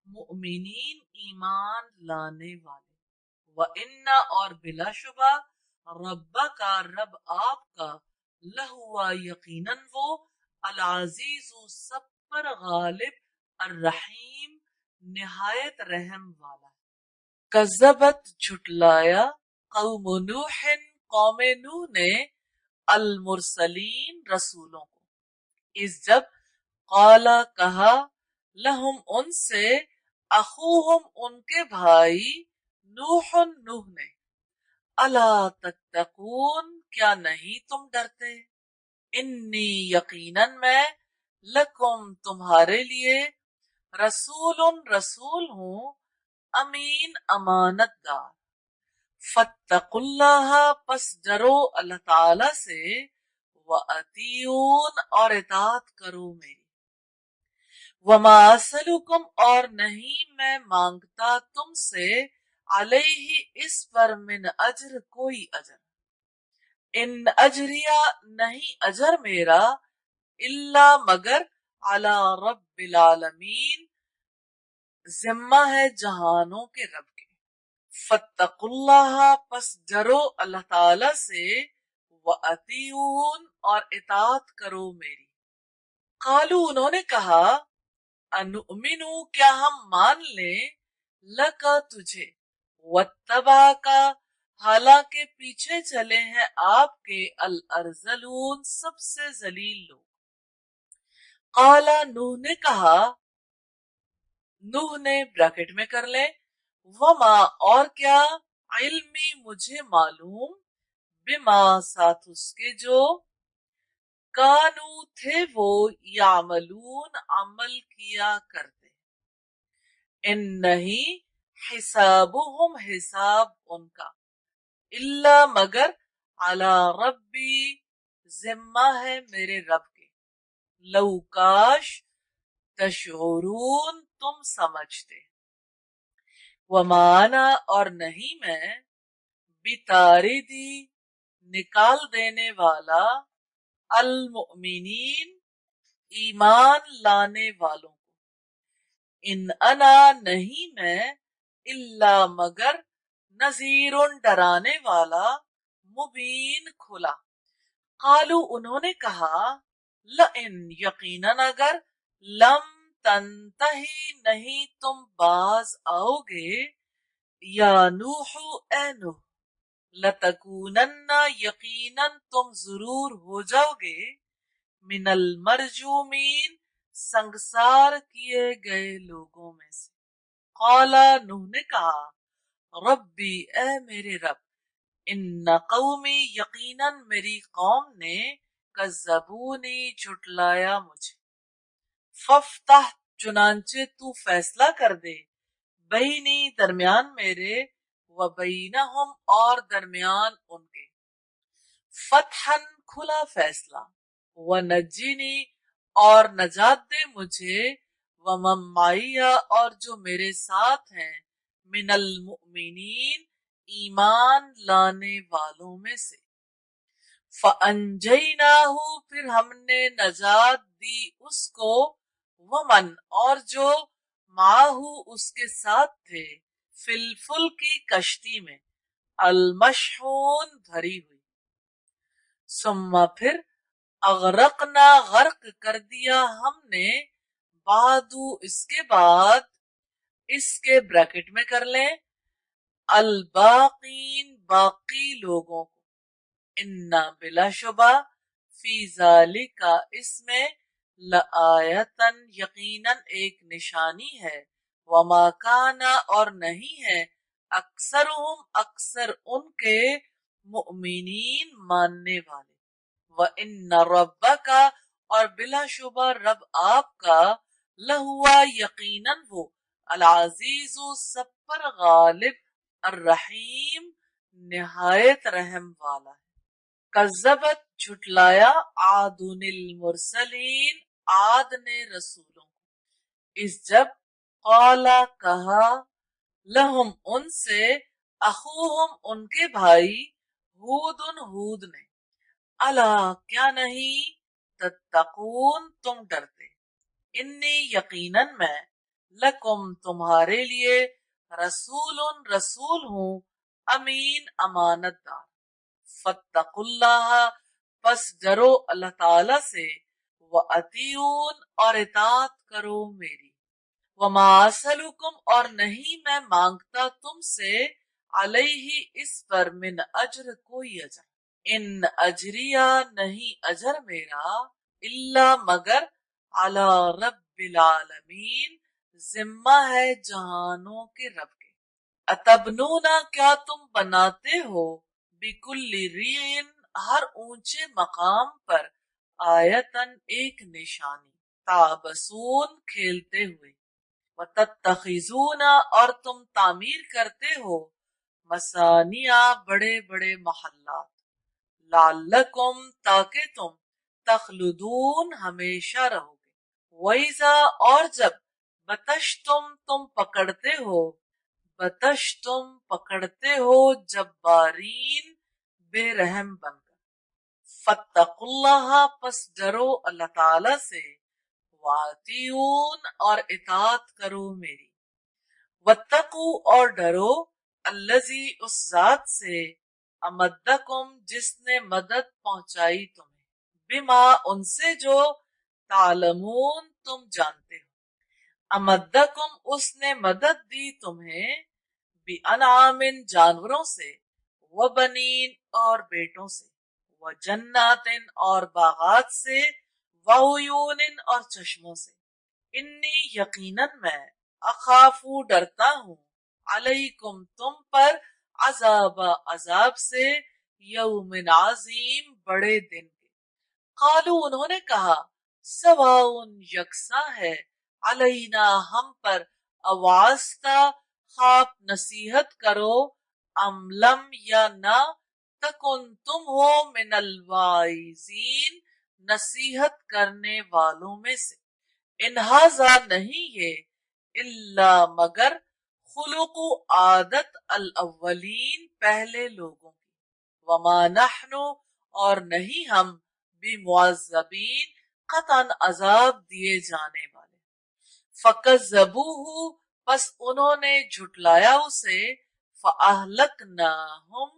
S1: مؤمنین، ایمان لانے والے، وَإِنَّ، اور بلا شبہ، ربک، رب آپ کا، لہوا، یقیناً وہ، العزیز، سب پر غالب، الرحیم، نہایت رحم والا ہے، کذبت، جھٹلایا، قوم نوح، قوم نوح نے، المرسلین، رسولوں کو، اس جب، قالا، کہا، لہم، ان سے، اخوہم، ان کے بھائی، نوح، نوح نے، الا تتقون، کیا نہیں تم ڈرتے، انی، یقیناً میں، لکم، تمہارے لیے، رسول، رسول ہوں، امین، امانت دار، فاتقوا اللہ، پس ڈرو اللہ تعالی سے، وَأَطِیعُونِ، اور اطاعت کرو میری، وَمَا أَسْأَلُکُمْ، اور نہیں میں مانگتا تم سے، علیہ، اس پر، من اجر، کوئی اجر، ان اجریہ، نہیں اجر میرا، الا مگر، علی رب العالمین، ذمہ ہے جہانوں کے رب کے، فاتقوا اللہ، پس ڈرو اللہ تعالی سے، وَأَطِیعُونِ، اور اطاعت کرو میری، قالوا، انہوں نے کہا، انؤمن، کیا ہم مان لیں، لکا، تجھے، واتبعک، حالانکہ پیچھے چلے ہیں آپ کے، الارذلون، سب سے ذلیل لوگ، قالا، نوح نے کہا، نوح نے بریکٹ میں کر لیں، وما، اور کیا، علمی، مجھے معلوم، بما، ساتھ اس کے جو، کانو، تھے وہ، یعملون، عمل کیا کرتے، ان، نہیں، حسابہم، حساب ان کا، الا مگر، علی ربی، ذمہ ہے میرے رب کے، لو، کاش، تشعرون، تم سمجھتے، وما انا، اور نہیں میں، بطاردی، نکال دینے والا، المؤمنین، ایمان لانے والوں کو، ان انا، نہیں میں، الا مگر، نذیر، ڈرانے والا، مبین، کھلا، قالو انہوں نے کہا لئن یقیناً اگر لم تنتہی نہیں تم باز آؤ گے یا نوح اے نوح لتکونن یقیناً تم ضرور ہو جاؤ گے من المرجومین سنگسار کیے گئے لوگوں میں سے قالا نوح نے کہا ربی اے میرے رب ان قومی یقیناً میری قوم نے کذبونی جھٹلایا مجھے ففتح چنانچہ تو فیصلہ کر دے بینی درمیان میرے و بینہم اور درمیان ان کے فتحن کھلا فیصلہ ونجنی اور نجات دے مجھے ومن معیہ اور جو میرے ساتھ ہیں من المؤمنین ایمان لانے والوں میں سے فَأَنْجَيْنَاهُ پھر ہم نے نجات دی اس کو ومن اور جو معاہو اس کے ساتھ تھے فی الفلک کی کشتی میں المشحون بھری ہوئی ثم پھر اغرقنا غرق کر دیا ہم نے بعدو اس کے بعد اس کے بریکٹ میں کر لیں الباقین باقی لوگوں کو انا بلا شبہ فی ذالک اس میں لآیتن یقیناً ایک نشانی ہے وما کانا اور نہیں ہے اکثرہم اکثر ان کے مؤمنین ماننے والے وَإِنَّ رَبَّكَ اور بلا شبہ رب آپ کا لہوا یقیناً وہ العزیز سب پر غالب الرحیم نہایت رحم والا ہے کذبت جھٹلایا عاد المرسلین عاد نے رسولوں کو اس جب قالا کہا لہم ان سے اخوہم ان کے بھائی ہود نے الا کیا نہیں تتقون تم ڈرتے انی یقیناً میں لکم تمہارے لیے رسول ہوں امین امانت دار فاتقوا اللہ پس ڈرو اللہ تعالی سے وَأَطِیعُونْ اور اطاعت کرو میری وَمَا أَسْأَلُكُمْ اور نہیں میں مانگتا تم سے علیہ اس پر من اجر کوئی اجر ان اجریہ نہیں اجر میرا الا مگر علی رب العالمین ذمہ ہے جہانوں کے رب کے اتبنونا کیا تم بناتے ہو بکل ریعن ہر اونچے مقام پر آیتن ایک نشانی تعبسون کھیلتے ہوئے وتتخذون اور تم تعمیر کرتے ہو مسانیہ بڑے بڑے محلات لعلکم تاکہ تم تخلدون ہمیشہ رہو گے وَإِذَا اور جب بتشتم تم پکڑتے ہو جبارین بے رحم بن کر فاتقوا اللہ پس ڈرو اللہ تعالی سے وَأَطِیعُونْ اور اطاعت کرو میری واتقوا اور ڈرو الذی اس ذات سے امدکم جس نے مدد پہنچائی تمہیں بما ان سے جو تعلمون تم جانتے ہو امدکم اس نے مدد دی تمہیں بانعام جانوروں سے وبنین اور بیٹوں سے وجنات اور باغات سے وعیون اور چشموں سے انی یقیناً میں اخافو ڈرتا ہوں علیکم تم پر عذاب سے یوم عظیم بڑے دن کے قالو انہوں نے کہا سواؤن یکساں ہے علینا ہم پر اواسطہ خواب نصیحت کرو ام لم یا نہ تکن تم ہو من الواعظین نصیحت کرنے والوں میں سے انہذا نہیں یہ الا مگر خلق عادت الاولین پہلے لوگوں کی وما نحن اور نہیں ہم بمعذبین قطعا عذاب دیے جانے والے فکذبوہ پس انہوں نے جھٹلایا اسے فاہلکناہم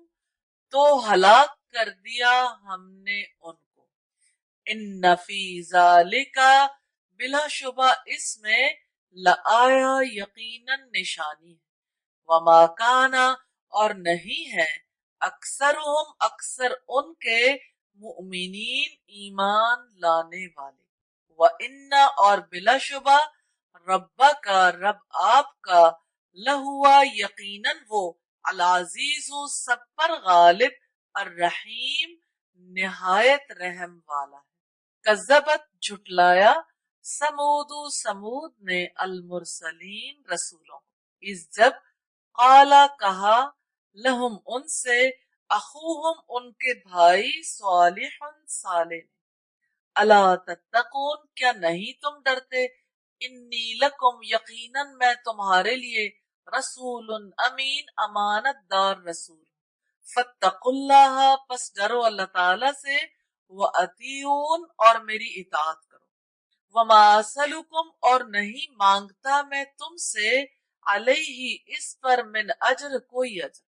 S1: تو ہلاک کر دیا ہم نے ان کو۔ ان فی ذالکا، بلا شبہ اس میں، لآیا، یقیناً نشانی ہے، وما کانا، اور نہیں ہے، اکثرہم، اکثر ان کے، مؤمنین، ایمان لانے والے، وَإِنَّ، اور بلا شبہ، ربک، رب آپ کا، لہوا، یقیناً وہ، العزیز، سب پر غالب، الرحیم، نہایت رحم والا ہے۔ کذبت، جھٹلایا، سمود، سمود نے، المرسلین، رسولوں کو، اس جب، قالا، کہا، لہم، ان سے، اخوہم، ان کے بھائی، صالح، صالح نے، الا تتقون، کیا نہیں تم ڈرتے، انی لکم، یقیناً میں تمہارے لیے، رسول امین، امانت دار رسول، فاتقوا اللہ، پس ڈرو اللہ تعالی سے، وَأَطِیعُونِ، اور میری اطاعت کرو، وَمَا أَسْأَلُکُمْ، اور نہیں مانگتا میں تم سے، علیہ، اس پر، من اجر، کوئی اجر،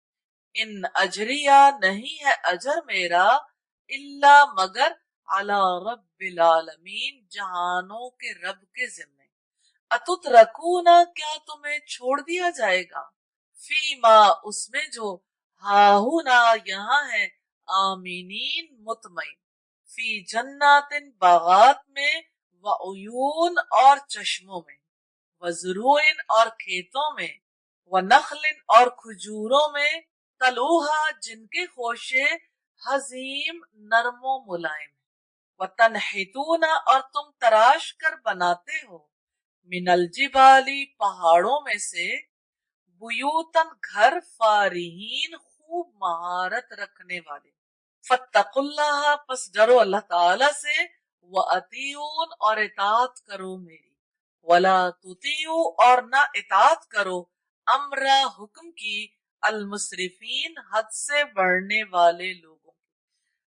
S1: ان اجریہ، نہیں ہے اجر میرا، الا، مگر، علی رب العالمین، جہانوں کے رب کے ذمے، اتترکون، کیا تمہیں چھوڑ دیا جائے گا، فیما، اس میں جو، ہاہنا، یہاں ہے، آمینین، مطمئن، فی جنات، باغات میں، وعیون، اور چشموں میں، وزروع، اور کھیتوں میں، ونخل، اور کھجوروں میں، طلوہا، جن کے خوشے، حزیم، نرم و ملائم، وتنحتون، اور تم تراش کر بناتے ہو، من الجبالی، پہاڑوں میں سے، بیوتن، گھر، فارہین، خوب مہارت رکھنے والے، فاتقوا اللہ، پس ڈرو اللہ تعالی سے، وَأَطِیعُونِ، اور اطاعت کرو میری، وَلَا تُطِیعُوا، اور نہ اطاعت کرو، امر، حکم کی، المسرفین، حد سے بڑھنے والے لوگوں کی،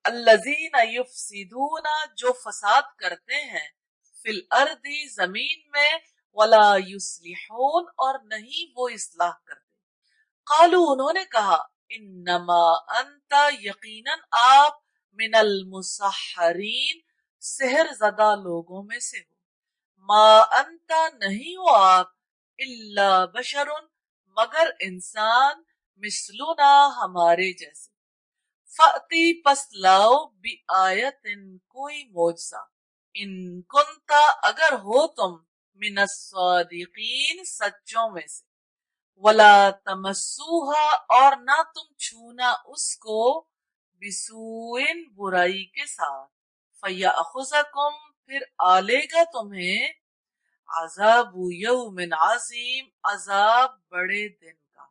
S1: الذین یفسدون، جو فساد کرتے ہیں، فی الارض، زمین میں، ولا یصلحون، اور نہیں وہ اصلاح کرتے، قالو، انہوں نے کہا، انما انت، یقیناً آپ، من المسحرین، سحر زدہ لوگوں میں سے ہو، ما انت، نہیں ہو آپ، الا بشر، مگر انسان، مثلنا، ہمارے جیسے، فأتی، پس لاؤ، بآیت، کوئی معجزہ، ان کنتا، اگر ہو تم، من الصادقین، سچوں میں سے، ولا تمسوہا، اور نہ تم چھونا اس کو، بسوء، برائی کے ساتھ، فیأخذکم، پھر آلے گا تمہیں، عذاب یوم عظیم، عذاب بڑے دن کا،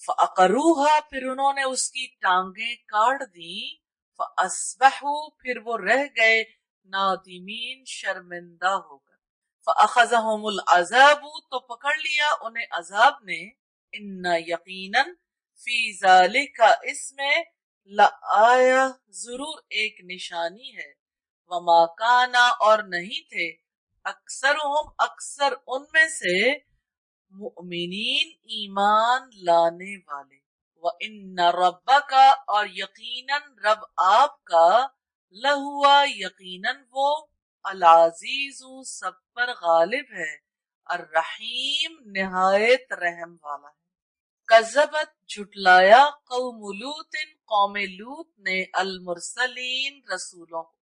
S1: فَأَقَرُوهَا، پھر انہوں نے اس کی ٹانگیں کاٹ دیں، فَأَصْبَحُوا، پھر وہ رہ گئے، نادمین، شرمندہ ہو کر، فَأَخَذَهُمُ الْعَذَابُ، تو پکڑ لیا انہیں عذاب نے، ان، یقیناً، فی ذالک، اس میں، لآیہ، ضرور ایک نشانی ہے، وما کانا، اور نہیں تھے، اکثرہم، اکثر ان میں سے، مؤمنین، ایمان لانے والے، وَإِنَّ رَبَّكَ، اور یقیناً رب آپ کا، لہوا، یقیناً وہ، العزیز، سب پر غالب ہے، الرحیم، نہایت رحم والا ہے۔ کذبت، جھٹلایا، قوم لوط، قوم لوط نے، المرسلین، رسولوں کو،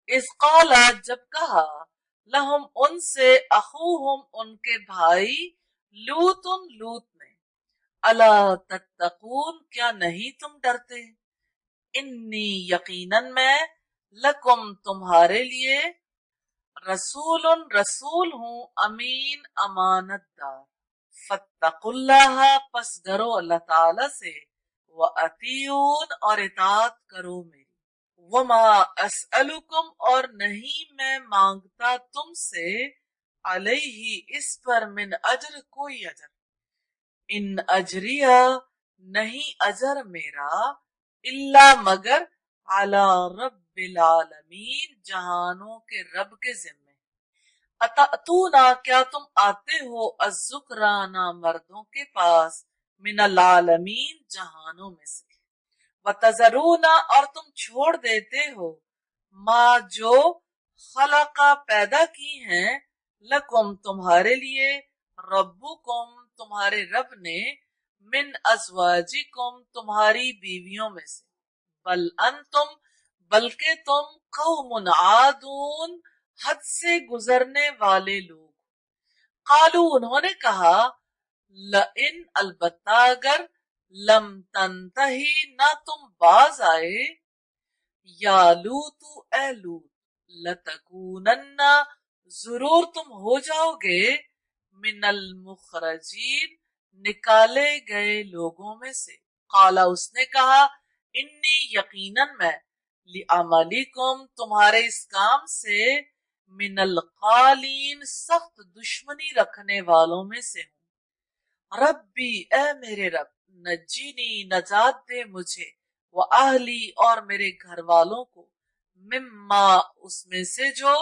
S1: اس قالا، جب کہا، لہم، ان سے، اخوہم، ان کے بھائی، لوط، لوط نے، الا تتقون، کیا نہیں تم ڈرتے، انی، یقیناً میں، لکم، تمہارے لیے، رسول، رسول ہوں، امین، امانت دار، فاتقوا اللہ، پس ڈرو اللہ تعالی سے، وَأَطِیعُونِ، اور اطاعت کرو میری، وما اسألکم، اور نہیں میں مانگتا تم سے، علیہ، اس پر، من اجر، کوئی اجر، ان اجریہ، نہیں اجر میرا، الا، مگر، علی رب العالمین، جہانوں کے رب کے ذمے، اتأتونا، کیا تم آتے ہو، الذکرانا، مردوں کے پاس، من العالمین، جہانوں میں سے، वतज़रूना और तुम छोड़ देते हो माँ जो खलका पैदा की हैं लकुम तुम्हारे लिए रब्बुकुम तुम्हारे रब ने मिन अज़वाजिकुम तुम्हारी बीवियों में से बल अंतुम बल्कि तुम कौमुन आदून हद से गुजरने वाले लोग। कालू उन्होंने कहा लइन अलबत्ता अगर लम तंतही ना तुम बाज आए या लूतू ए लूत लतकूनन्ना जरूर तुम हो जाओगे मिनल मुखरजीन निकाले गए लोगों में से। काला उसने कहा इन्नी यकीनन मैं लिअमलिकुम तुम्हारे इस काम से मिनल कालीन सख्त दुश्मनी रखने वालों में से हूँ। रब्बी ए मेरे रब नज्जीनी नजात दे मुझे व आहली और मेरे घर वालों को मिम्मा उसमें से जो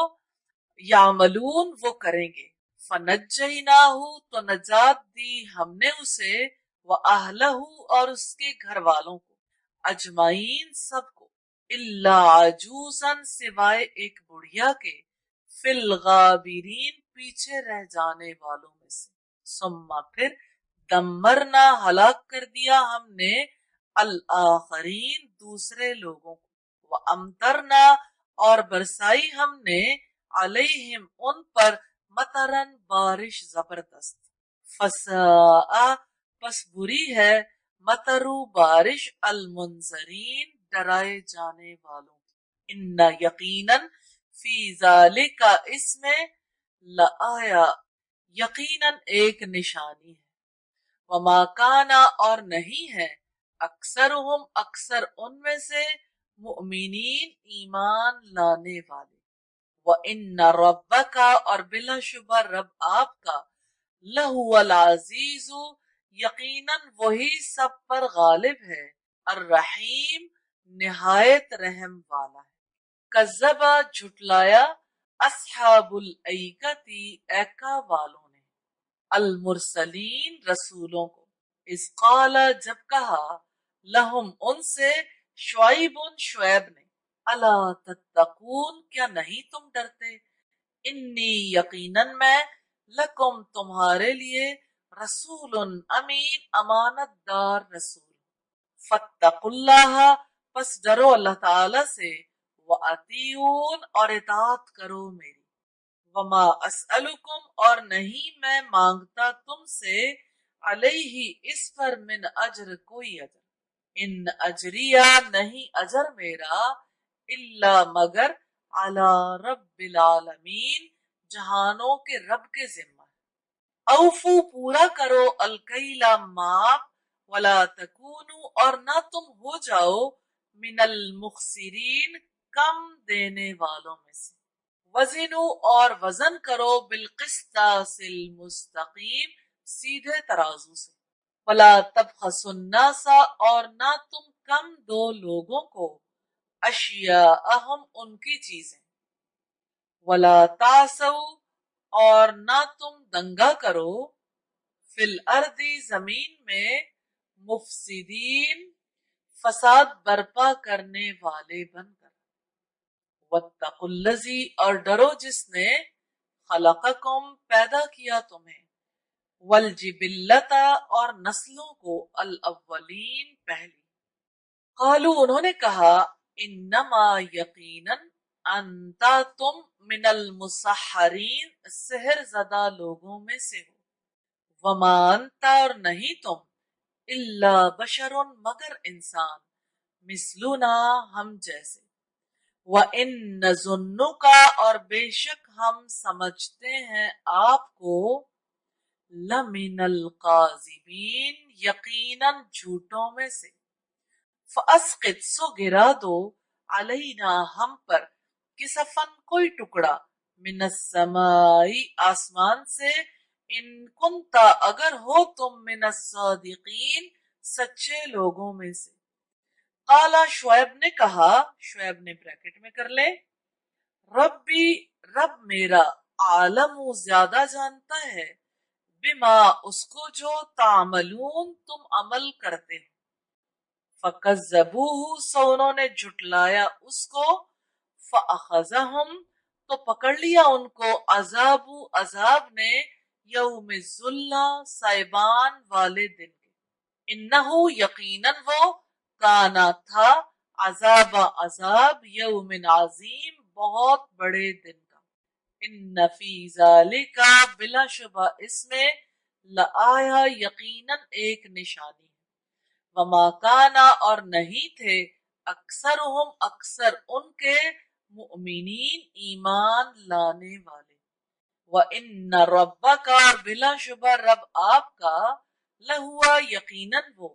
S1: यामलून वो करेंगे। फनज्जयनाहु तो नजात दी हमने उसे व अहलहु और उसके घर वालों को अजमाइन सबको इल्ला अजूजन सिवाय एक बुढ़िया के फिल गाबिरीन पीछे रह जाने वालों में से। सुम्मा फिर दम्मरना हलाक कर दिया हमने अल आखरीन दूसरे लोगों को व अमतरना और बरसाई हमने अलैहिम उन पर मतरन बारिश जबरदस्त। फसा बस बुरी है मतरू बारिश अल मुंजरीन डराए जाने वालों की। इन्ना यकीनन फी जालिका इसमें लाया यकीनन एक निशानी है। वमा काना और नहीं है अक्सरुहुम अक्सर उनमें से मुमिनीन ईमान लाने वाले। व इन्ना रब्बका और बिलाशुबा रब आपका लहुवल अजीजु यकीनन वही सब पर गालिब है अर्रहीम निहायत रहम वाला है। कज़्ज़बा झुटलाया अस्हाबुल ऐकती ऐका वालों ने अल मुरसलीन रसूलों को इस काला जब कहा लहुम उनसे शुआइबुन शुएब ने अला तत्तकून क्या नहीं तुम डरते इन्नी यकीनन मैं लकुम तुम्हारे लिए रसूलुन अमीन अमानतदार रसूल। फत्तकुल्लाह बस डरो अल्लाह ताला से व अतीऊन और इताअत करो मेरी। वमा असअलुकुम और नहीं मैं मांगता तुमसे अलैहि इस पर मिन अजर कोई अजर इन अजरिया नहीं अजर मेरा इल्ला मगर अला रब्बिल आलमीन जहानों के रब के जिम्मा है। औफू पूरा करो अलकैला माप वला तकूनु और ना तुम हो जाओ मिनल मुखसिरीन कम देने वालों में से। वज़िनु और वजन करो बिलकिस्तासिल मुस्तकीम सीधे तराजू से। वला तबखसुन्नासा और ना तुम कम दो लोगों को अशिया अहम उनकी चीजें। वला तासौ और ना तुम दंगा करो फिल अर्दी जमीन में मुफसिदीन फसाद बर्पा करने वाले बनकर। वत्तकुल्लज़ी और डरो जिसने खलक़कुम पैदा किया तुम्हें वल जिबिल्लता और नस्लों को अल अव्वलीन पहली। कालू उन्होंने कहा इन्नमा यकीनन अंता तुम मिनल मुसहरीन सेहर ज़दा लोगों में से हो। वमा अंता और नहीं तुम इल्ला बशरुन मगर इंसान मिसलुना हम जैसे। व इन नज़ुन्नुका और बेशक हम समझते हैं आपको लमिनल काज़िबीन यकीनन झूठों में से। फ़अस्क़ित सो गिरा दो अलैना हम पर किसफन कोई टुकड़ा मिनस्समाई आसमान से इन कुंता अगर हो तुम मिनस्सादिकीन सच्चे लोगों में से। काला शुएब ने कहा शुएब ने ब्रैकेट में कर ले रब्बी रब मेरा आलमु ज्यादा जानता है बिमा उसको जो तामलून तुम अमल करते हो। فکذبوہ سو انہوں نے جھٹلایا اس کو، فاخذہم تو پکڑ لیا ان کو عذاب نے، یوم الذلہ سائبان والے دن کے، انہو یقیناً وہ، کانا تھا، عذاب یوم عظیم بہت بڑے دن کا، ان فی ذالک بلا شبہ اس میں، لآیا یقیناً ایک نشانی ہے، وما کانا اور نہیں تھے، اکثرہم اکثر ان کے، مؤمنین ایمان لانے والے، وَإِنَّ رَبَّكَ اور بلا شبہ رب آپ کا، لہوا یقیناً وہ،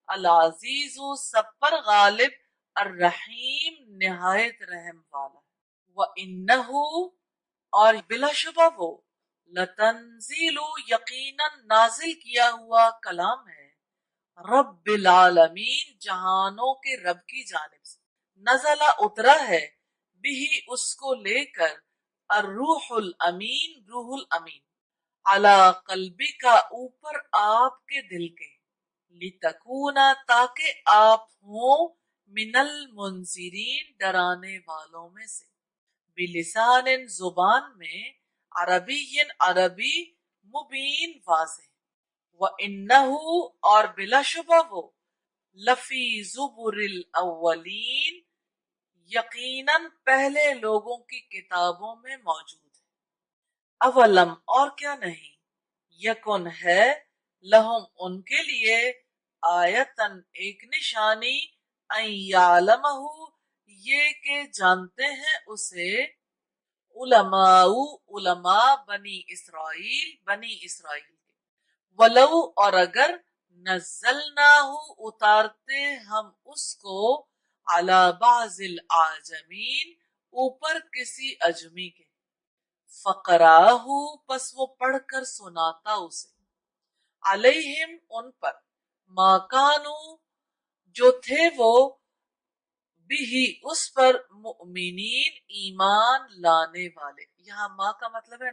S1: العزیز سب پر غالب، الرحیم نہایت رحم والا، وَإِنَّهُ اور بلا شبہ وہ، لتنزیل یقیناً نازل کیا ہوا کلام ہے، رب العالمین جہانوں کے رب کی جانب سے، نزلہ اترا ہے، بھی اس کو لے کر، الروح الامین روح الامین، علی قلبی کا اوپر آپ کے دل کے، لتکونا تاکہ آپ ہوں، من المنذرین ڈرانے والوں میں سے، بلسان زبان میں، عربی عربی، مبین واضح، وَإِنَّهُ اور بلا شبہ وہ، لفی زبر الاولین یقیناً پہلے لوگوں کی کتابوں میں موجود ہے، اولم اور کیا نہیں، یکن ہے، لہم ان کے لیے، آیتن ایک نشانی، ان یعلمہ یہ کہ جانتے ہیں اسے، علماء بنی اسرائیل کے، ولو اور اگر، نزلناہ اتارتے ہم اس کو، علی بعض الاعجمین اوپر کسی اجمی کے، فقراہ پس وہ پڑھ کر سناتا اسے، علیہم ان پر، ما کانوا جو تھے وہ، بھی اس پر، مؤمنین ایمان لانے والے، یہاں ما کا مطلب ہے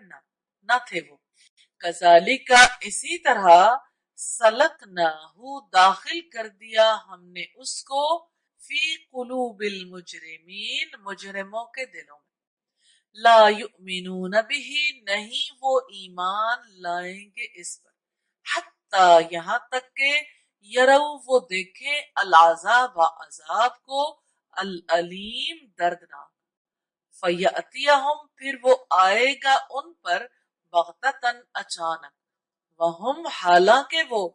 S1: نہ تھے وہ، کذالک اسی طرح، سلکناہ داخل کر دیا ہم نے اس کو، فی قلوب المجرمین مجرموں کے دلوں میں، لا یؤمنون بہ نہیں وہ ایمان لائیں گے اس پر، حتی یہاں تک کہ، یرو وہ دیکھیں، العذاب عذاب کو، العلیم دردناک، فیأتیہم پھر وہ آئے گا ان پر، بغتتاً اچانک، وہم حالانکہ وہ،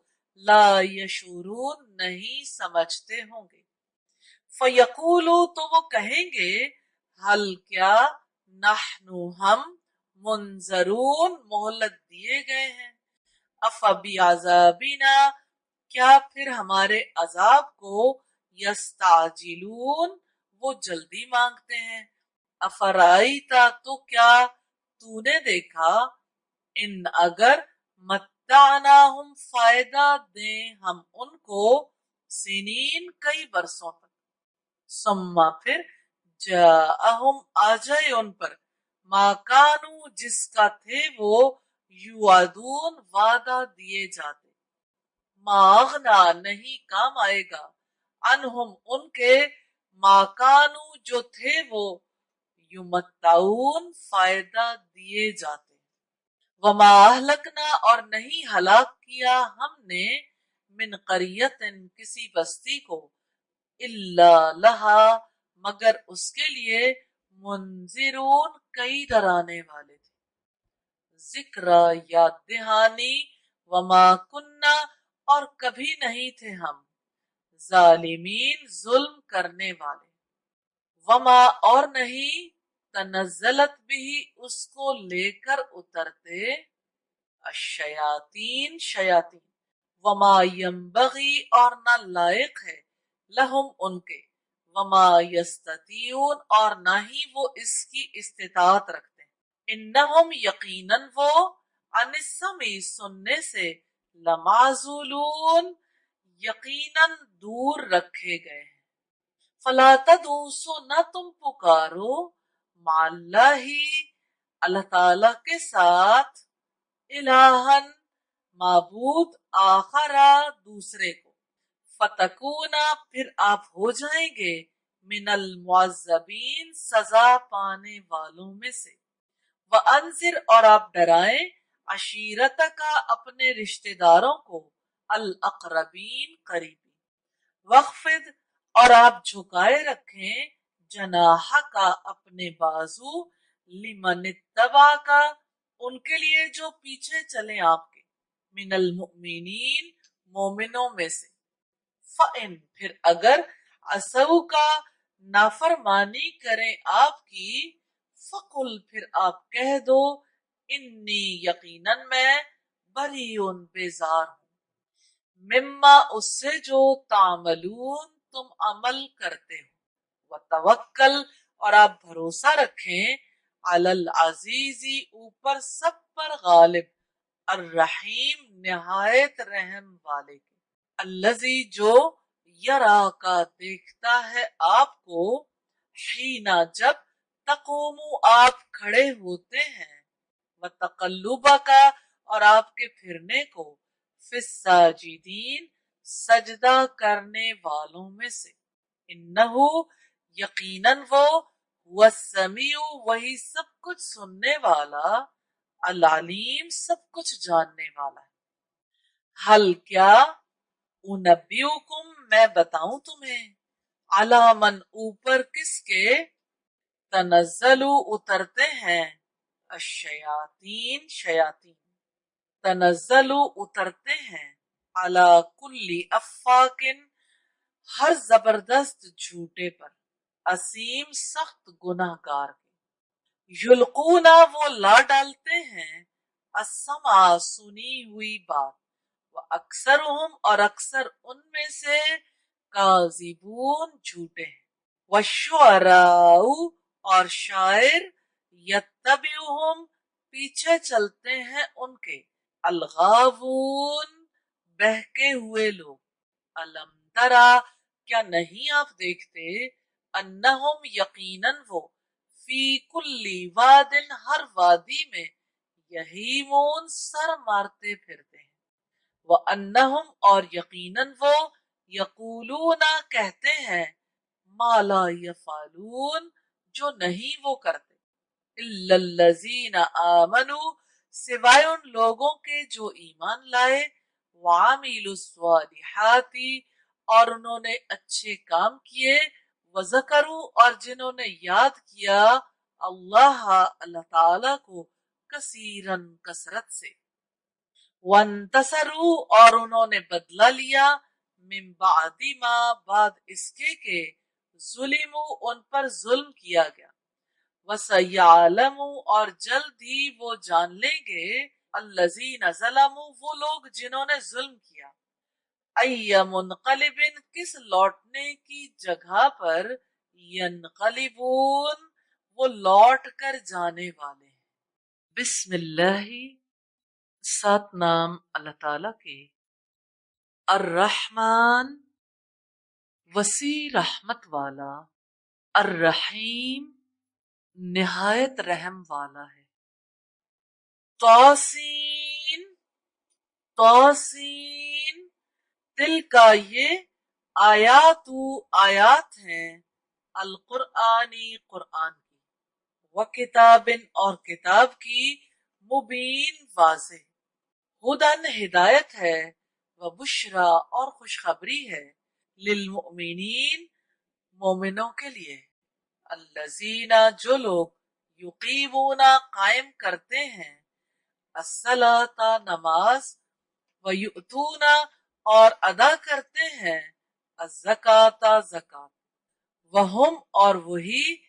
S1: لا یشعرون نہیں سمجھتے ہوں گے، فیقولو تو وہ کہیں گے، حل کیا، نحن ہم، منظرون مہلت دیے گئے ہیں، افبعذابنا کیا پھر ہمارے عذاب کو، یستعجلون وہ جلدی مانگتے ہیں، افرائیت تو کیا تو نے دیکھا، ان اگر، متعناہم فائدہ دیں ہم ان کو، سنین کئی برسوں تک، ثم پھر، جاءہم آ جائے ان پر، ما کانوا جس کا تھے وہ، یوعدون وعدہ دیے جاتے، ما اغنا نہیں کام آئے گا، عنہم ان کے، ما کانوا جو تھے وہ، یمتعون فائدہ دیے جاتے، وما اہلکنا اور نہیں ہلاک کیا ہم نے، من قریۃ کسی بستی کو، الا لہا مگر اس کے لیے، منذرون کئی ڈرانے والے تھے، ذکرى یاد دہانی، وما کننا اور کبھی نہیں تھے ہم، ظالمین ظلم کرنے والے، وما اور نہیں، تنزلت بھی اس کو لے کر اترتے، الشیاطین شیاطین، وما ینبغی اور نہ لائق ہے، لہم ان کے، وما یستطیعون اور نہ ہی وہ اس کی استطاعت رکھتے ہیں، انہم یقیناً وہ، عن السمع سننے سے، لمعزولون یقیناً دور رکھے گئے ہیں، فلا تدعوا سو نہ تم پکارو، مع اللہ اللہ تعالی کے ساتھ، الہن معبود آخرا دوسرے کو، फतकूना फिर आप हो जाएंगे मिनल मुअज़्ज़बीन सजा पाने वालों में से। व अंजिर और आप डराएं अशीरत का अपने रिश्तेदारों को अल अकरबीन करीबी। वख्फिद और आप झुकाए रखें जनाह का अपने बाजू लिमन इत्तबा का उनके लिए जो पीछे चले आपके मिनल मुमिनीन मोमिनों में से। फ़इन फिर अगर असऊ का नाफरमानी करें आपकी फकुल फिर आप कह दो इन्नी यकीनन मैं बरीउन बेजार हूं मिम्मा उससे जो तामलून तुम अमल करते हो। व तवक्कल और आप भरोसा रखें अलल अजीजी ऊपर सब पर गालिब अर्रहीम निहायत रहम वाले के। अल्लजी जो यरा का देखता है आपको हीना जब तकूमु आप खड़े होते हैं व तकल्लुबा का और आपके फिरने को फिस्साजिदीन सजदा करने वालों में से। इन्नहु यकीनन वो वस्समीउ वही सब कुछ सुनने वाला अल अलीम सब कुछ जानने वाला है। हल क्या उनब्बिउकुम मैं बताऊं तुम्हें अला मन ऊपर किसके तनज़्ज़लु उतरते हैं अश्शयातीन शयातीन तनज़्ज़लु उतरते हैं अला कुल्ली अफ़्फ़ाकिन हर जबरदस्त झूठे पर असीम सख्त गुनाहगार के। युल्कूना वो ला डालते हैं अस्समा सुनी हुई बात व अक्सरुहुम और अक्सर उनमें से काज़िबून झूठे हैं। वश्शुअराउ और शायर यत्तबिउहुम पीछे चलते हैं उनके अलगावून बहके हुए लोग। अलम तरा क्या नहीं आप देखते अन्नहुम यकीनन वो फी कुल्ली वादिन हर वादी में यहीमून सर मारते फिरते हैं। व अन्नहुम और यकीनन वो यकूलूना कहते हैं माला यफालून जो नहीं वो करते। इल्लल्लज़ीना आमनू सिवाय उन लोगों के जो ईमान लाए वामिलुस्वालिहाती और उन्होंने अच्छे काम किए वज़करू और जिन्होंने याद किया अल्लाह अल्लाह ताला को कसीरन कसरत से। वंतसरू और उन्होंने बदला लिया मिन बादी मा बाद इसके के जुलिमु उन पर जुल्म किया गया। वसयअलमु और जल्द ही वो जान लेंगे अल्लज़ीना ज़लमु वो लोग जिन्होंने जुल्म किया अय्य मुनक़लिबिन किस लौटने की जगह पर यनक़लिबून वो लौट कर जाने वाले हैं। बिस्मिल्लाहि सात नाम अल्लाह ताला के। अर्रहमान वसी रहमत वाला अर्रहीम निहायत रहम वाला है। तौसीन तौसीन तिल का ये आयातु आयात हैं अल कुरआनी कुरआन की व किताबिन और किताब की मुबीन वाज़े हुदन हिदायत है व बुशरा और खुशखबरी है लिल मुमिनीन मोमिनों के लिए। अल्लज़ीना जो लोग युकीमूना कायम करते हैं अस्सलाता नमाज व युतूना और अदा करते हैं अज़्ज़काता ज़कात वहुम और वही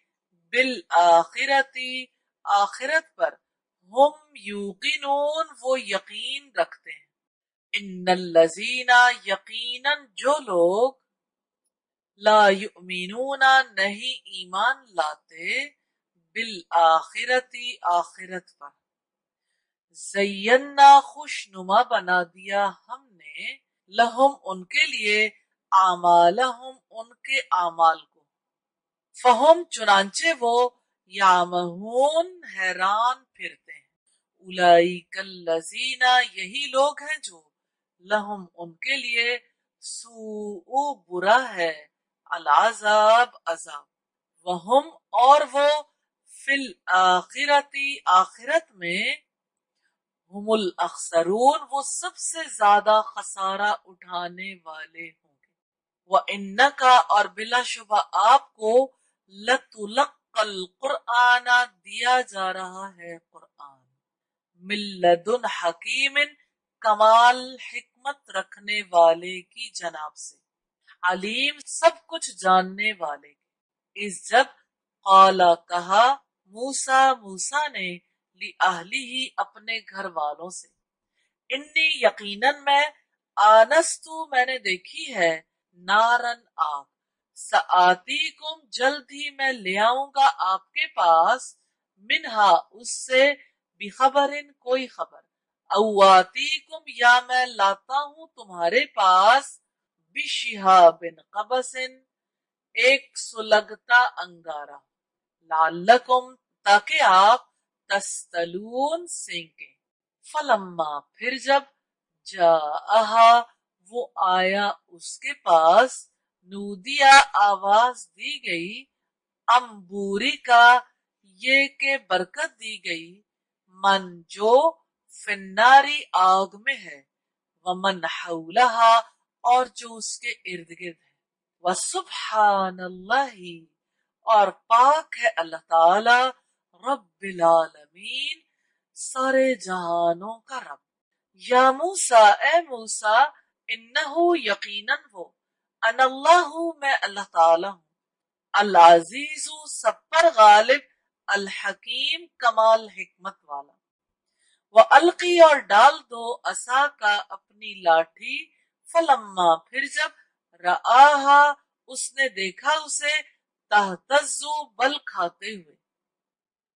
S1: बिल आखिरती आखिरत पर हम यूकिनून वो यकीन रखते हैं। इन्नल्लज़ीना यकीनन जो लोग ला युमिनूना नहीं ईमान लाते बिल आखिरती आखिरत पर ज़य्यन्ना खुशनुमा बना दिया हमने लहुम उनके लिए आमालहुम उनके आमाल को फहुम चुनांचे वो यामहून हैरान फिरते हैं। उलाइकल्लज़ीना यही लोग हैं जो लहुम उनके लिए برا ہے، العذاب عذاب، وہم اور وہ فی الآخرتی آخرت میں، ہم الاخسرون وہ سب سے زیادہ خسارہ اٹھانے والے ہوں گے۔ وَإِنَّكَ اور بلا شبہ آپ کو لَتُلَقَّى الْقُرْآنَ دیا جا رہا ہے قرآن، مِن لَدُنْ حکیم کمال حکمت رکھنے والے کی جناب سے، علیم سب کچھ جاننے والے کی۔ اس جب قالا کہا موسیٰ نے لِأَهْلِهِ اپنے گھر والوں سے، انی یقیناً میں نے دیکھی ہے نارن آگ، سآتیکم جلد ہی میں لے آؤں گا آپ کے پاس، منہا اس سے، بخبرن کوئی خبر، اواتیکم یا میں لاتا ہوں تمہارے پاس، بشہاب قبس ایک سلگتا انگارہ، لعلکم تاکہ آپ تستلون سینکیں، فلما پھر جب جاءہا وہ آیا اس کے پاس، نودیا آواز دی گئی، امبوری کا یہ کہ برکت دی گئی، من جو فناری آگ میں ہے، ومن حولہا اور جو اس کے ارد گرد ہے، وسبحان اللہ اور پاک ہے اللہ تعالی، رب العالمین سارے جہانوں کا رب۔ یا موسیٰ اے موسیٰ، انہو یقیناً وہ، انا اللہ میں اللہ تعالی ہوں، العزیز سب پر غالب، الحکیم کمال حکمت والا۔ وَأَلْقِي اور ڈال دو عصاکا اپنی لاٹھی، فلما پھر جب رآہا اس نے دیکھا اسے، تہتز بل کھاتے ہوئے،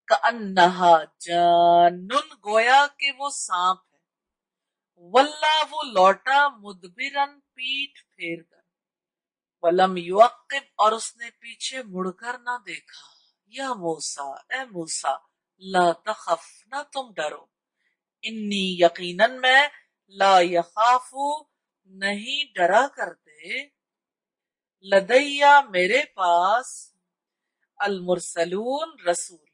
S1: کأنہا جان گویا کہ وہ سانپ ہے، واللہ وہ لوٹا مدبرن پیٹھ پھیر کر، ولم یعقب اور اس نے پیچھے مڑ کر نہ دیکھا۔ یا موسیٰ اے موسیٰ، لا تخف نہ تم ڈرو، انی یقیناً میں، لا یخاف نہیں ڈرا کرتے، لدیا میرے پاس، المرسلون رسول،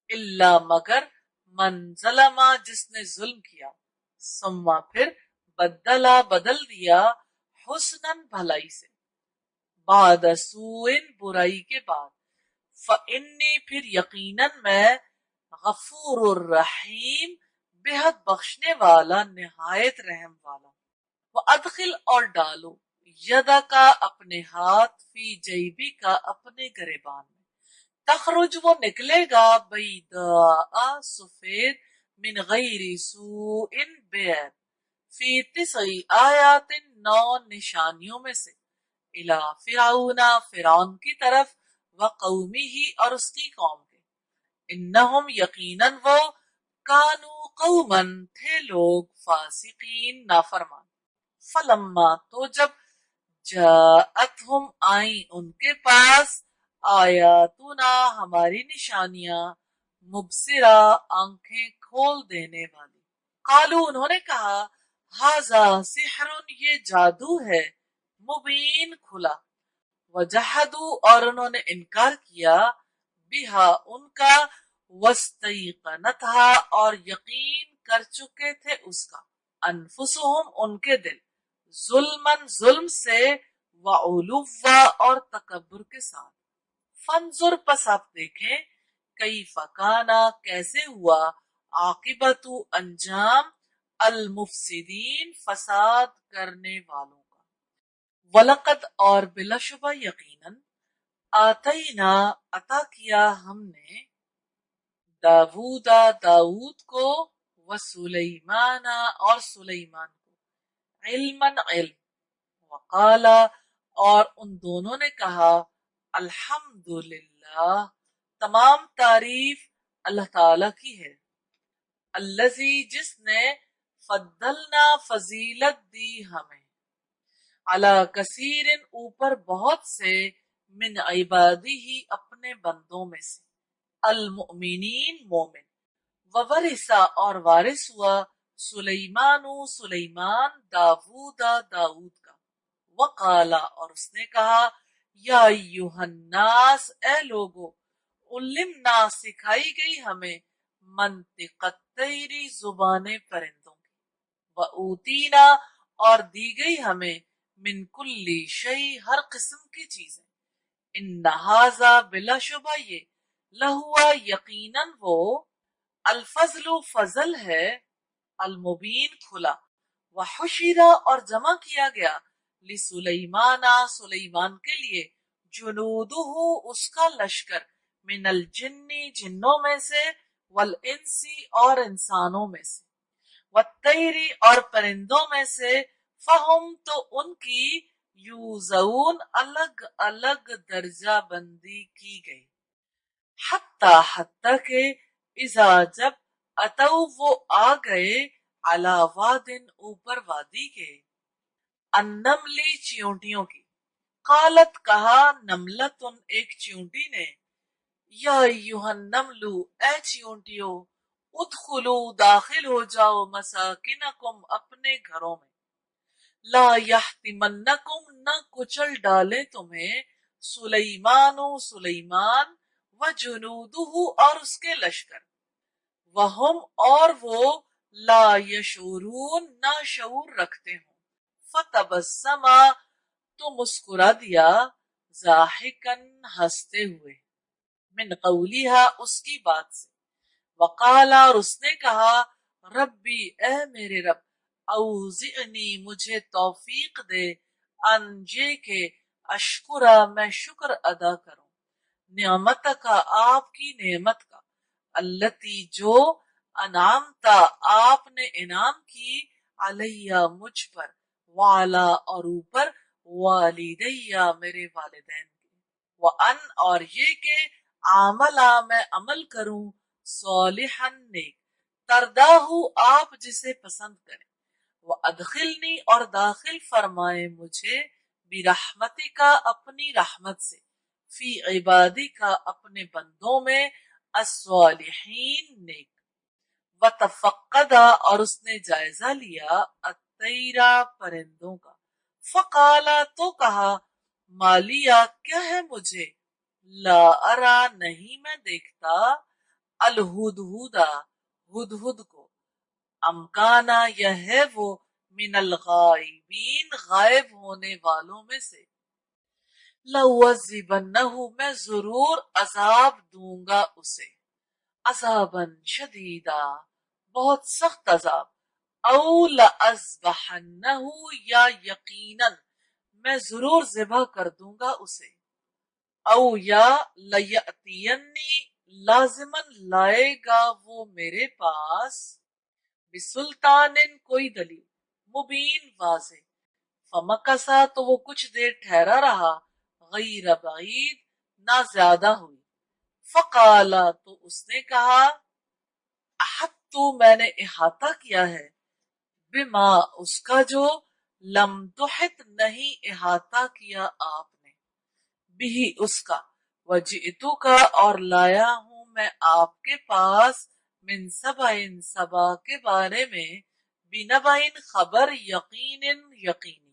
S1: الا مگر من ظلم جس نے ظلم کیا، ثم پھر بدلا بدل دیا، حسناً بھلائی سے، بعد سوء برائی کے بعد، فإنی پھر یقیناً میں، غفور الرحیم بےحد بخشنے والا نہایت رحم والا۔ وَأَدْخِلْ اور ڈالو، یدا کا اپنے ہاتھ، فی جیبی کا اپنے گریبان میں، تخرج وہ نکلے گا، بیضاء سفید، من غیر سوء بے عیب، فی 9 آیات 9 نشانیوں میں سے، الی فرعون فرعون کی طرف، وقومہ اور اس کی قوم کے، انہم یقیناً وہ، کانو قومن تھے لوگ، فاسقین نافرمان، فلما تو جب جاءتہم آئیں ان کے پاس، آیاتنا ہماری نشانیاں، مبصرہ آنکھیں کھول دینے والی، قالو انہوں نے کہا، ھذا سحر یہ جادو ہے، مبین کھلا، وجحدوا اور انہوں نے انکار کیا، بہا ان کا، واستیقنتھا اور یقین کر چکے تھے اس کا، انفسہم ان کے دل، ظلماً ظلم سے، وعلوا اور تکبر کے ساتھ، فانظر پس آپ دیکھیں، کیف کانا کیسے ہوا، عاقبت انجام، المفسدین فساد کرنے والوں کا۔ وَلَقَدْ اور بلا شبہ یقیناً، آتینا عطا کیا ہم نے، داؤد کو، وسلیمان اور سلیمان کو، علما علم، وقالا اور ان دونوں نے کہا، الحمدللہ تمام تعریف اللہ تعالی کی ہے، الذی جس نے، فضلنا فضیلت دی ہمیں، علی کثیر اوپر بہت سے، من عبادہ اپنے بندوں میں سے، المؤمنین مومن، وورثا اور وارث ہوا، سلیمان داؤد کا، वकाला और उसने कहा या अय्युहन्नास ए लोगो उल्लिमना सिखाई गई हमें मंतिक़त तैरी जुबाने परिंदों की व ऊतीना और दी गई हमें मिन कुल्ली शई हर किस्म की चीजें इन हाजा बिलाशुबा ये लहुआ यकीनन वो अल्फजलु फजल है अलमुबीन खुला व हुशिरा और जमा किया गया ली सुलेमाना सुलेमान के लिए जुनूदुहु उसका लश्कर मिनल जिन्नी जिन्नों में से वल इंसी और इंसानों में से वत्तैरी और परिंदों में से फहुम तो उनकी यूजऊन अलग अलग दर्जा बंदी की गई हत्ता हत्ता के इजा जब अतऊ वो आ गए अला वादिन ऊपर वादी के अन्नमली चींटियों की कालत कहा नमलतुन एक चींटी ने या युहन्नमलू ए चींटियों उदखुलू दाखिल हो जाओ मसाकिनकुम अपने घरों में ला यहतिमन्नकुम न कुचल डाले तुम्हें सुलेमानो सुलेमान व जुनूदुहु और उसके लश्कर वहुम और वो ला यशूरून ना शऊर रखते हो फतबस्समा तो मुस्कुरा दिया जाहिकन हंसते हुए मिन कौलिहा उसकी बात से वकाला और उसने कहा रब्बी ए मेरे रब औज़िअनी मुझे तौफीक दे अनजे के अशकुरा मैं शुक्र अदा करूं नियामत का आपकी नेमत का अल्लती जो अनामता आपने इनाम की अलैया मुझ पर वाला और ऊपर वालिदैया मेरे वालिदैन के व अन और ये के आमला मैं अमल करूं सौलिहन नेक तरदाहू आप जिसे पसंद करें वो अदखिलनी और दाखिल फरमाए मुझे बिरहमती का अपनी रहमत से फी इबादी का अपने बंदों में अस्वालिहीन नेक वतफक्कदा और उसने जायजा लिया अतैरा परिंदों का फकाला तो कहा मालिया क्या है मुझे ला अरा नहीं मैं देखता अलहुदहुदा हुदहुद को अमकाना यह है वो मिनल गायबीन गायब होने वालों में से लउज़िबन्नहु मैं जरूर अजाब दूंगा उसे अजाबन शदीदा बहुत सख्त अजाब औ लअज़बहन्नहु या यकीनन मैं जरूर ज़िबह कर दूंगा उसे औ या लयअतियन्नी लाजिमन लाएगा वो मेरे पास बिसुल्तानिन कोई दलील मुबीन वाज़े फमकसा तो वो कुछ देर ठहरा रहा गैर बईद ना ज्यादा हुई फकाला तो उसने कहा अहत्तु मैंने इहाता किया है बिमा उसका जो लम तुहित नहीं इहाता किया आपने बिही उसका वजितु का और लाया हूं मैं आपके पास मिन सबइन सबा के बारे में बिनबाइन खबर यकीनिन यकीनी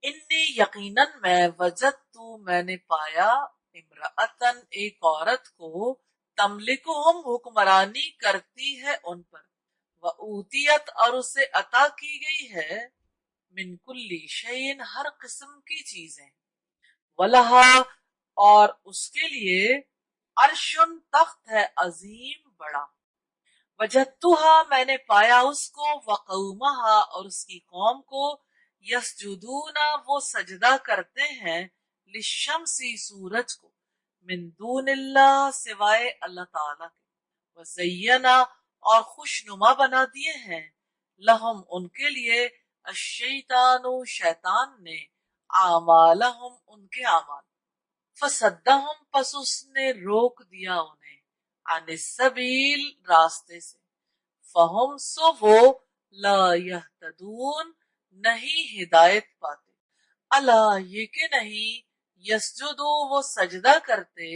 S1: इन्नी यकीनन मैं वजदतु मैंने पाया इम्राअतन एक औरत को तमलिकुहुम हुक्मरानी करती है उन पर व ऊतियत और उसे अता की गई है मिन कुल्ली शैइन हर किस्म की चीजें वलहा और उसके लिए अर्शुन तख्त है अजीम बड़ा वजदतुहा मैंने पाया उसको वकौमहा और उसकी कौम को यसजुदूना वो सजदा करते हैं लिशम्सी सूरज को मिन दूनिल्लाह सिवाय अल्लाह ताला के वज़य्यना और खुशनुमा बना दिए हैं लहुम उनके लिए अश्शैतानु शैतान ने आमालहुम उनके आमाल फसद्दहुम पस उसने रोक दिया उन्हें अनिस्सबील रास्ते से फहुम सो वो ला यहतदून नहीं हिदायत पाते अला ये के नहीं यसजुदु वो सजदा करते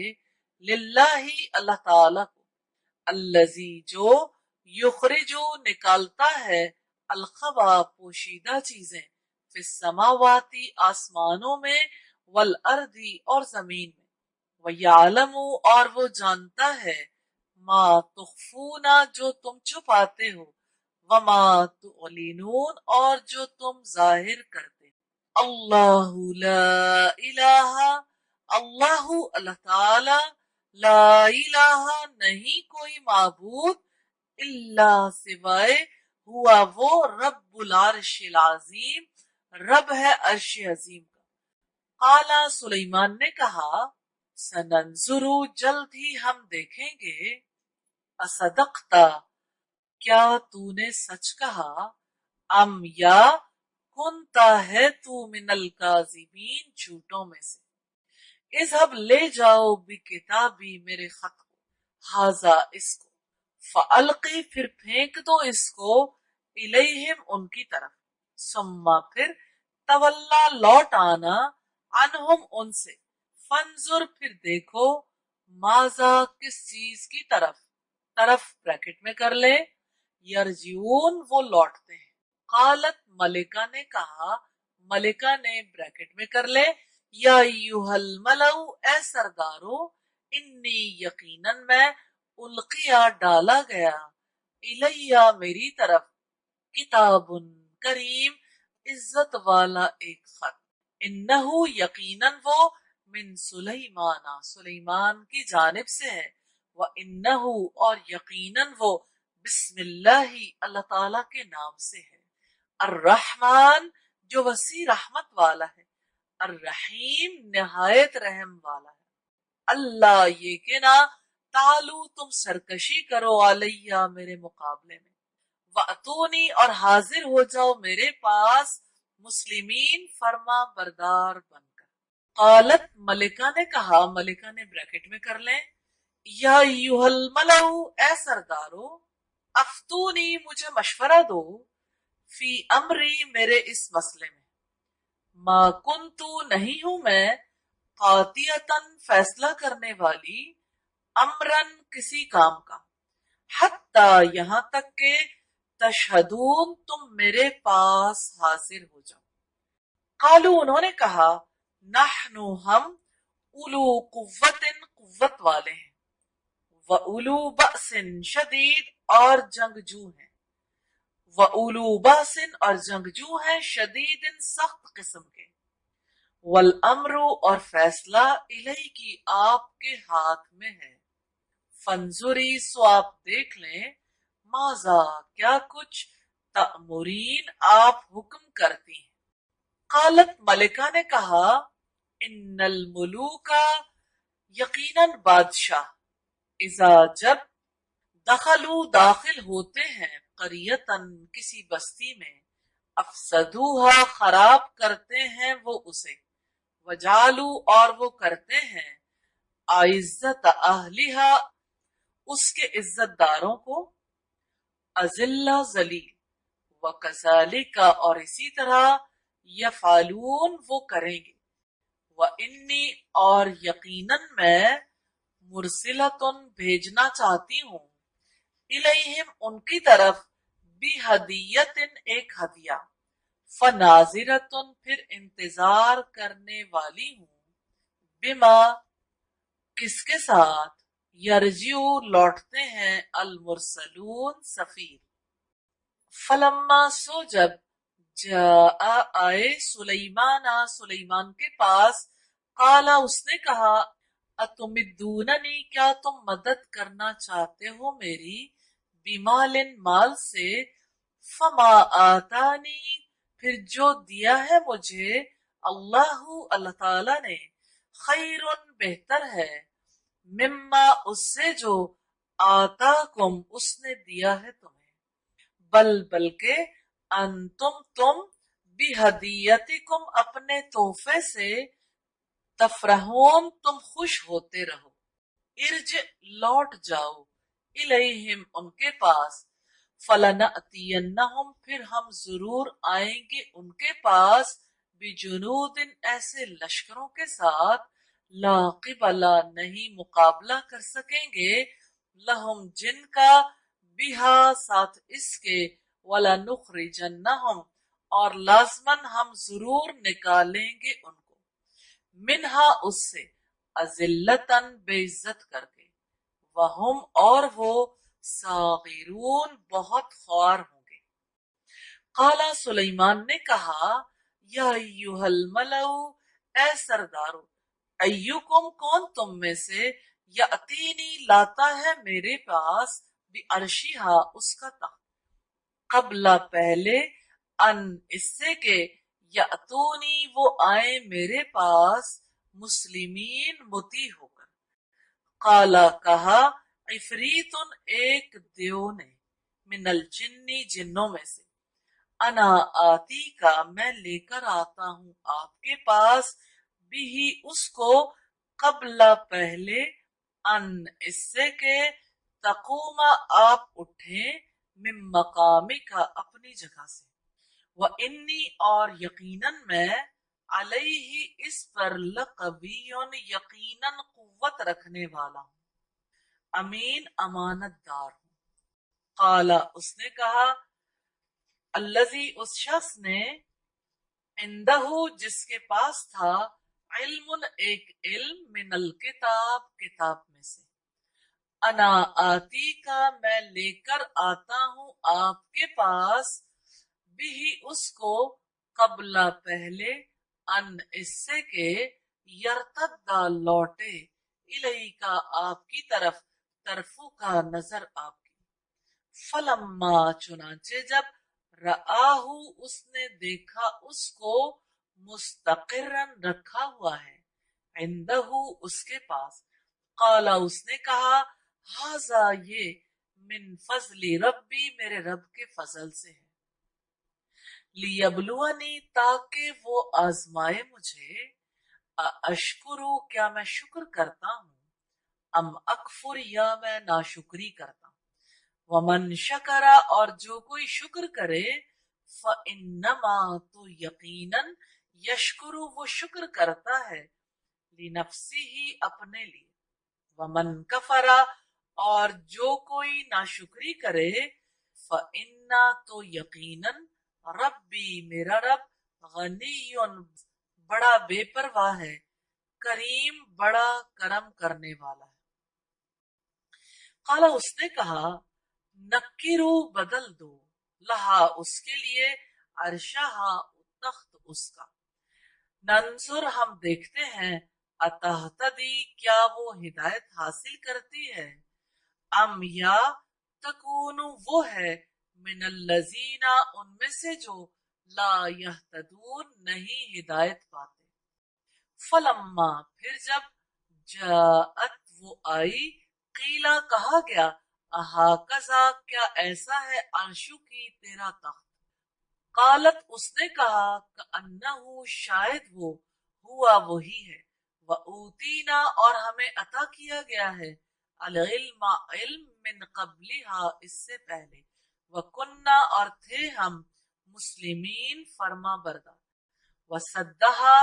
S1: लिल्लाही अल्लाह ताला को अल्लजी जो युखरिजु निकालता है अलखबा पोशीदा चीजें फिस्समावाती आसमानों में, वल अर्दी और जमीन में, वयालमु और वो जानता है, मा तुखफूना जो तुम छुपाते हो, वमा तुअलिनून और जो तुम जाहिर करते हो। अल्लाहु ला इलाहा, अल्लाहु अल्लाह ताला, ला इलाहा नहीं कोई माबूद, इल्ला सिवाय, हुआ वो रब्बुल अर्शिल अज़ीम, रब है अर्श अजीम का। काला सुलेमान ने कहा, सनंजुरु जल्द ही हम देखेंगे, असदक्ता क्या तूने सच कहा, अम या कुंता है तू मिनल काज़िबीन झूठों में से। इज़हब ले जाओ भी किताबी मेरे खत को, हाजा इसको, फ़अल्क़ी फिर फेंक दो इसको, इलैहिम उनकी तरफ, सुम्मा फिर, तवल्ला लौट आना, अनहुम उनसे, फंजुर फिर देखो, माजा किस चीज की तरफ, तरफ ब्रैकेट में कर ले, यरजिऊन वो लौटते हैं। कालत मलिका ने कहा, मलिका ने ब्रैकेट में कर ले, या अय्युहल मलऊ ए सरदारो, इन्नी यकीनन मैं, उल्किया डाला गया, इलैया मेरी तरफ, किताबुन करीम इज्जत वाला एक खत, इन्नहु यकीनन वो, मिन सुलैमाना सुलेमान की जानिब से है, व इन्नहु और यकीनन वो, बिस्मिल्लाही अल्लाह ताला के नाम से है, अर्रहमान जो वसी रहमत वाला है, अर्रहीम निहायत रहम वाला है। अल्लाह ये के ना, तालू तुम सरकशी करो अलैया मेरे मुकाबले में, वअतूनी और हाजिर हो जाओ मेरे पास, मुस्लिमीन फर्मा बरदार बनकर। कालत मलिका ने कहा, मलिका ने ब्रैकेट में कर लें, या अय्युहल मलऊ ए सरदारो, अफ्तूनी मुझे मशवरा दो, फी अमरी मेरे इस मसले में, मा कुन्तु नहीं हूं मैं, कातियतन फैसला करने वाली, अमरन किसी काम का, हत्ता यहां तक के, तशहदून तुम मेरे पास हाजिर हो जाओ। कालू उन्होंने कहा, नहनु हम, उलू कुव्वतिन कुव्वत वाले हैं, व उलू बअसिन शदीद और जंगजू हैं, व उलू बअसिन और जंगजू हैं, शदीदिन सख्त किस्म के, वल अमरु और फैसला, इलही की आपके हाथ में है, फंजुरी सो आप देख लें, माजा क्या कुछ, तअमुरीन आप हुक्म करती हैं। कालत मलिका ने कहा, इन्नल मुलूका यकीनन बादशाह, इजा जब, दखलू दाखिल होते हैं, करियतन किसी बस्ती में, अफसदूहा खराब करते हैं वो उसे, वजालू और वो करते हैं, आइज्जत अहलिहा उसके इज्जतदारों को, अजिल्ला जलील, व कज़ालिका और इसी तरह, यफालून वो करेंगे, व इन्नी और यकीनन मैं, मुरसिलतुन भेजना चाहती हूँ, इलैहिम उनकी तरफ, बिहदियतिन एक हदिया, फनाजिरतुन फिर इंतजार करने वाली हूँ, बिमा किसके साथ, यरजिउ लौटते हैं, अल मुरसलून सफीर। फलम्मा सो जब, जा आए, सुलेमाना सुलेमान के पास, काला उसने कहा, अतुमिद्दूननी क्या तुम मदद करना चाहते हो मेरी, बिमालिन माल से, फमा आतानी फिर जो दिया है मुझे, अल्लाहु अल्लाह ताला ने, खैरुन बेहतर है, मिम्मा उससे जो, आताकुम उसने दिया है तुम्हें, बल बल्कि, अंतुम तुम, बिहदियतिकुम अपने तोहफे से, तफरहून तुम खुश होते रहो, इर्ज लौट जाओ, इलैहिम उनके पास, फलनअतियन्नहुम फिर हम जरूर आएंगे उनके पास, बिजुनूदिन ऐसे लश्करों के साथ, ला क़िबला नहीं मुकाबला कर सकेंगे, लहुम जिनका, बिहा साथ इसके, वला नुखरिजन्नहुम اور لازمن ہم ضرور نکالیں گے ان کو، منہا اس سے، اذلتن بے عزت کر کے، وہم اور وہ صاغرون بہت خوار ہوں گے۔ قالا سلیمان نے کہا، یا ایوہ الملؤ، اے سردارو، ایوکم کون تم میں سے، یاتینی لاتا ہے میرے پاس، بعرشہا اس کا تخت، قبل پہلے، ان اس سے کہ، یاتونی وہ آئیں میرے پاس، مسلمین مطیع ہو کر۔ قالا کہا، عفریت ایک دیو نے، من الجنی جنوں میں سے، انا آتی کا میں لے کر آتا ہوں آپ کے پاس، بھی اس کو، قبل پہلے، ان اس سے کہ، تقوم آپ اٹھیں، من مقامک اپنی جگہ سے، وانی اور یقیناً میں، علیہ اس پر، لقوی یقیناً قوت رکھنے والا ہوں، امین امانت دار ہوں۔ قالا اس نے کہا، الذی اس شخص نے، عندہ جس کے پاس تھا، علم ایک علم، من الکتاب کتاب میں سے، انا آتی کا میں لے کر آتا ہوں آپ کے پاس، بھی اس کو، قبل پہلے، ان اس سے کہ، یرتد لوٹے، الیہ کا آپ کی طرف، طرفوں کا نظر آپ کی، فلما چنانچہ جب، رآہ اس نے دیکھا اس کو، مستقرن رکھا ہوا ہے، عندہ اس کے پاس، قالا اس نے کہا، ھذا یہ، من فضل ربی میرے رب کے فضل سے ہے، لیبلونی تاکہ وہ آزمائے مجھے، اشکرو کیا میں شکر کرتا ہوں، ام اکفر یا میں ناشکری کرتا ہوں، ومن شکرا اور جو کوئی شکر کرے، فإنما تو یقیناً، یشکر وہ شکر کرتا ہے، لنفسہ اپنے لیے، ومن کفرا اور جو کوئی ناشکری کرے، فإنا تو یقیناً، ربی میرا رب، غنی بڑا بے پرواہ ہے، کریم بڑا کرم کرنے والا ہے۔ قالا اس نے کہا، نکرو بدل دو، لہا اس کے لیے، عرشہا تخت اس کا، ننظر ہم دیکھتے ہیں، اتہتدی کیا وہ ہدایت حاصل کرتی ہے، ام یا، تکون وہ ہے، من الذین ان میں سے جو، لا یہتدون نہیں ہدایت پاتے، فلما پھر جب، جاءت وہ آئی، قیلا کہا گیا، اہاکذا کیا ایسا ہے، عرشو کی تیرا تخت، قالت اس نے کہا، کأنہ شاید وہ، ہوا وہی ہے، وأوتینا اور ہمیں عطا کیا گیا ہے، العلم علم، من قبلہا اس سے پہلے، وکننا اور تھے ہم، مسلمین فرما بردار، وصدہا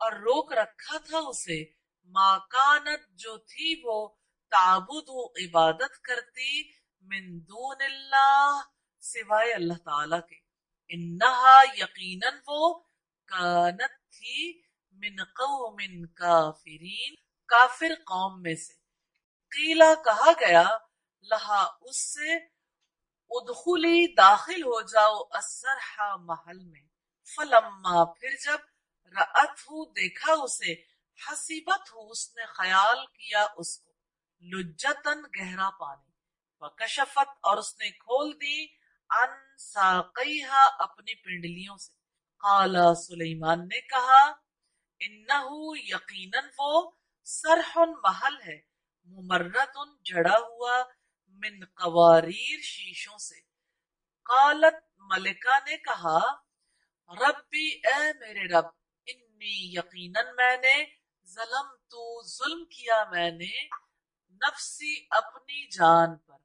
S1: اور روک رکھا تھا اسے، ما کانت جو تھی وہ، تعبد عبادت کرتی، من دون اللہ سوائے اللہ تعالی کے، انہا یقیناً وہ، کانت تھی، من قوم کافرین کافر قوم میں سے، قیلا کہا گیا، لہا اس سے، ادخلی داخل ہو جاؤ، الصرح محل میں، فلما پھر جب، رأت ہو دیکھا اسے، حسیبت ہو اس نے خیال کیا اس کو، لجتن گہرا پانی، وکشفت اور اس نے کھول دی، عن ساقیہا اپنی پنڈلیوں سے، قالا سلیمان نے کہا، انہو یقیناً وہ، سرح محل ہے، ممرد جڑا ہوا، من قواریر شیشوں سے، قالت ملکہ نے کہا، ربی اے میرے رب، انی یقیناً میں نے، ظلمت ظلم کیا میں نے، نفسی اپنی جان پر،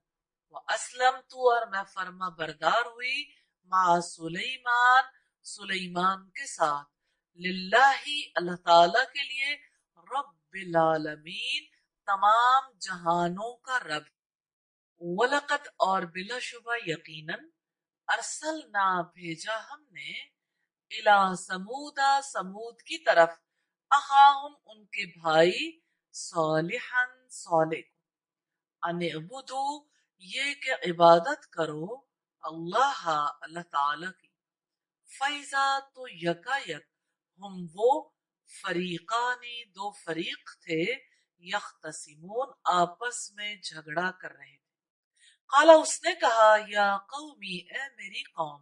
S1: واسلمت اور میں فرما بردار ہوئی، مع سلیمان سلیمان کے ساتھ، للہ اللہ تعالی کے لیے، رب العالمین تمام جہانوں کا رب، وَلَقَدْ اور بلا شبہ یقیناً، ارسلنا بھیجا ہم نے، इला समूदा समूद की तरफ अखाहुम उनके भाई सालिहन साले को अनिअबुदु ये कि इबादत करो अल्लाह अल्लाह ताला की फैजा तो यकायक हम वो फरीकानी दो फरीक थे यख्तसिमून आपस में झगड़ा कर रहे थे काला उसने कहा या कौमी ए मेरी कौम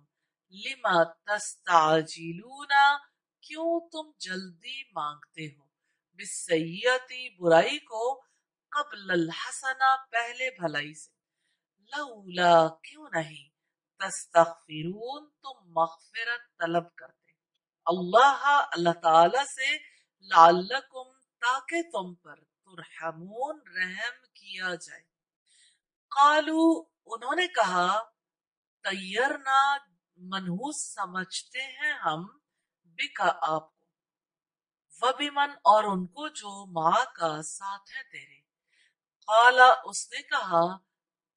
S1: लिमा तस्ताजिलूना क्यों तुम जल्दी मांगते हो बिस्सय्यती बुराई को कब्ल हसना पहले भलाई से लौला क्यों नहीं तस्तगफिरून तुम मगफिरत तलब करते अल्लाह अल्लाह ताला से लाल्लकुम ताकि तुम पर तुरहमून रहम किया जाए कालू उन्होंने कहा तैयरना मनहूस समझते हैं हम बिका आपको वबिमन और उनको जो माँ का साथ है तेरे काला उसने कहा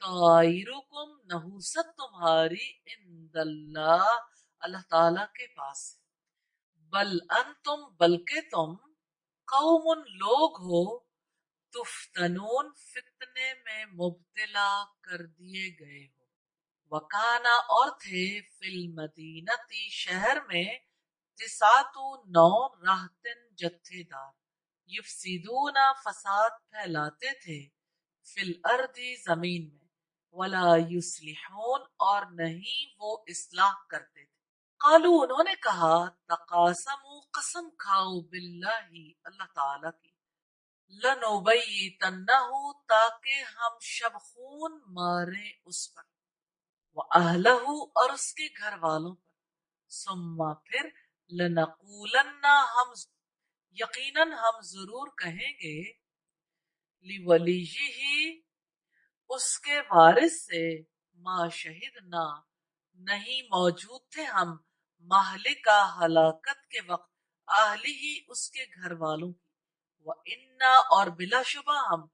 S1: ताइरुकुम नहूसत तुम्हारी इंदल्लाह अल्लाह ताला के पास बल अंतुम बल्कि तुम कौमुन लोग हो तुफ्तनून फितने में मुब्तला कर दिए गए हो वकाना और थे फिल मदीनती शहर में तिसातु नौ राहतिन जत्थेदार युफसिदूना फसाद फैलाते थे फिल अर्दी जमीन में वला युस्लिहून और नहीं वो इस्लाह करते थे कालू उन्होंने कहा तकासमू कसम खाओ बिल्लाही अल्लाह ताला की लनुबय्यितन्नहु ताकि हम शब खून मारे उस पर व अहलहु और उसके घर वालों पर सुम्मा फिर लनकूलन्ना हम यकीनन हम जरूर कहेंगे लिवलीही उसके वारिस से माँ शहीद ना नहीं मौजूद थे हम महलिका हलाकत के वक्त आहली ही उसके घर वालों की व इन्ना और बिलाशुबा हम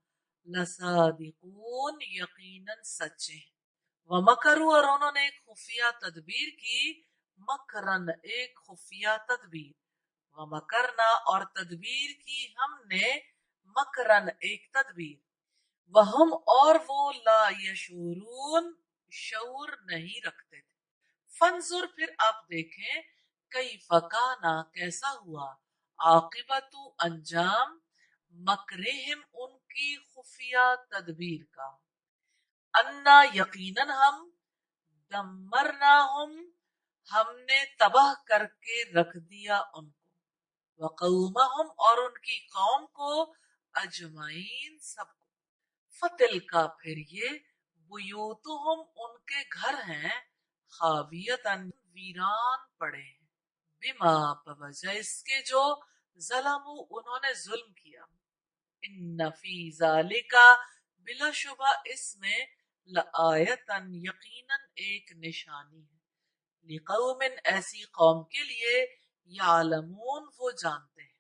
S1: लसादिकून यकीनन सच्चे हैं व मकरू और उन्होंने एक खुफिया तदबीर की मकरन एक खुफिया तदबीर व मकरना और तदबीर की हमने मकरन एक तदबीर वहम और वो ला यशूरून शऊर नहीं रखते थे फंजुर फिर आप देखें कई फकाना कैसा हुआ आकिबतु अंजाम मकरिहिम उनकी खुफिया तदबीर का अन्ना यकीनन हम दमरना हमने तबाह करके रख दिया उनको वकौमहम और उनकी कौम को अजमाइन सबको फतिल का फिर ये बुयूतुहुम उनके घर हैं खावियतन वीरान पड़े हैं बिमा बवजह इसके जो जलमु उन्होंने जुल्म किया इन फी जालिका बिलाशुबा इसमें लआयतन यकीनन एक निशानी है लिकौमिन ऐसी कौम के लिए यालमून वो जानते हैं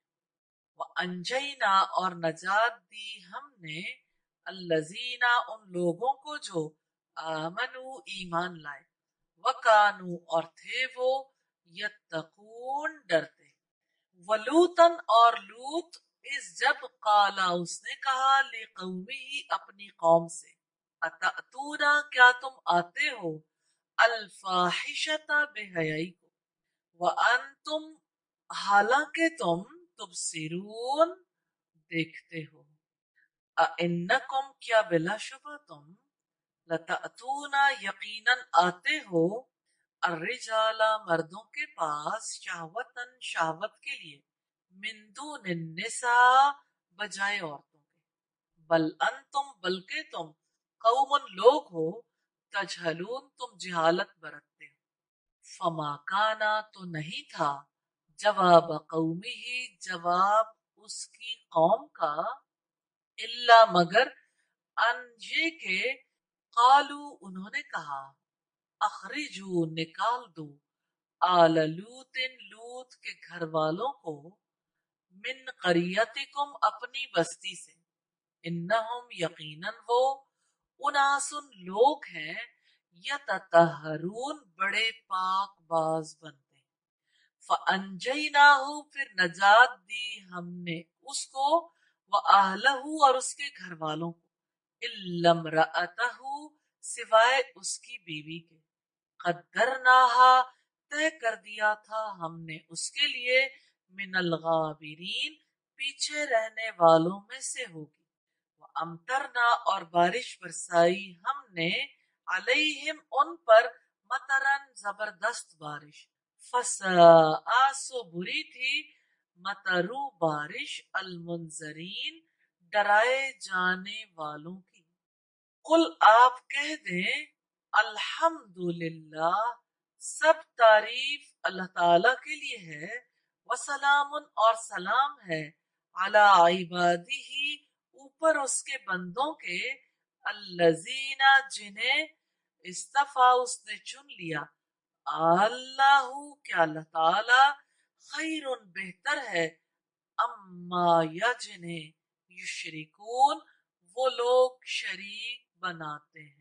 S1: व अंजैना और नजात दी हमने अल्लजीना उन लोगों को जो आमनु ईमान लाए वकानु और थे वो यत्तकून डरते वलूतन और लूत इस जब काला उसने कहा ले कौमी ही अपनी कौम से अतूना क्या तुम आते हो अल्फाहिशता बेहयाई को व अंतुम हालांकि तुम तुबसिरून देखते हो अइन्नकुम क्या बिलाशुबा तुम लतअतूना यकीनन आते हो अर्रिजाला मर्दों के पास शहवतन शहवत के लिए मिंदू निसा बजाय औरतों के बल अंतुम बल्कि तुम कौमुन लोग हो तजहलून तुम जिहालत बरतते हो फमा काना तो नहीं था जवाब कौमी ही जवाब उसकी कौम का इल्ला मगर अन ये के कालू उन्होंने कहा अखरिजू निकाल दो आल लूतिन लूत के घर वालों को मिन करियतिकुम अपनी बस्ती से इन्नहुम यकीनन वो उनासुन लोग हैं यततहरून बड़े पाक बाज बनते فَأَنْجَيْنَاهُ پھر نجات دی ہم نے اس کو، وَأَهْلَهُ اور اس کے گھر والوں کو، إِلَّا امْرَأَتَهُ سوائے اس کی بیوی کے، قَدَّرْنَاهَا طے کر دیا تھا ہم نے اس کے لیے، من الغابرین پیچھے رہنے والوں میں سے ہوگی، وَأَمْطَرْنَا اور بارش برسائی ہم نے، علیہم ان پر، مطرن زبردست بارش، فساء سو بری تھی، مطرو بارش، المنذرین ڈرائے جانے والوں کی۔ قل آپ کہہ دیں، الحمدللہ سب تعریف اللہ تعالی کے لیے ہے، وسلام اور سلام ہے، علی عبادہ اوپر اس کے بندوں کے، الذین جنہیں اصطفیٰ اس نے چن لیا، اللہ کیا اللہ تعالی، خیر بہتر ہے، اما یا جنہیں یشرکون وہ لوگ شریک بناتے ہیں۔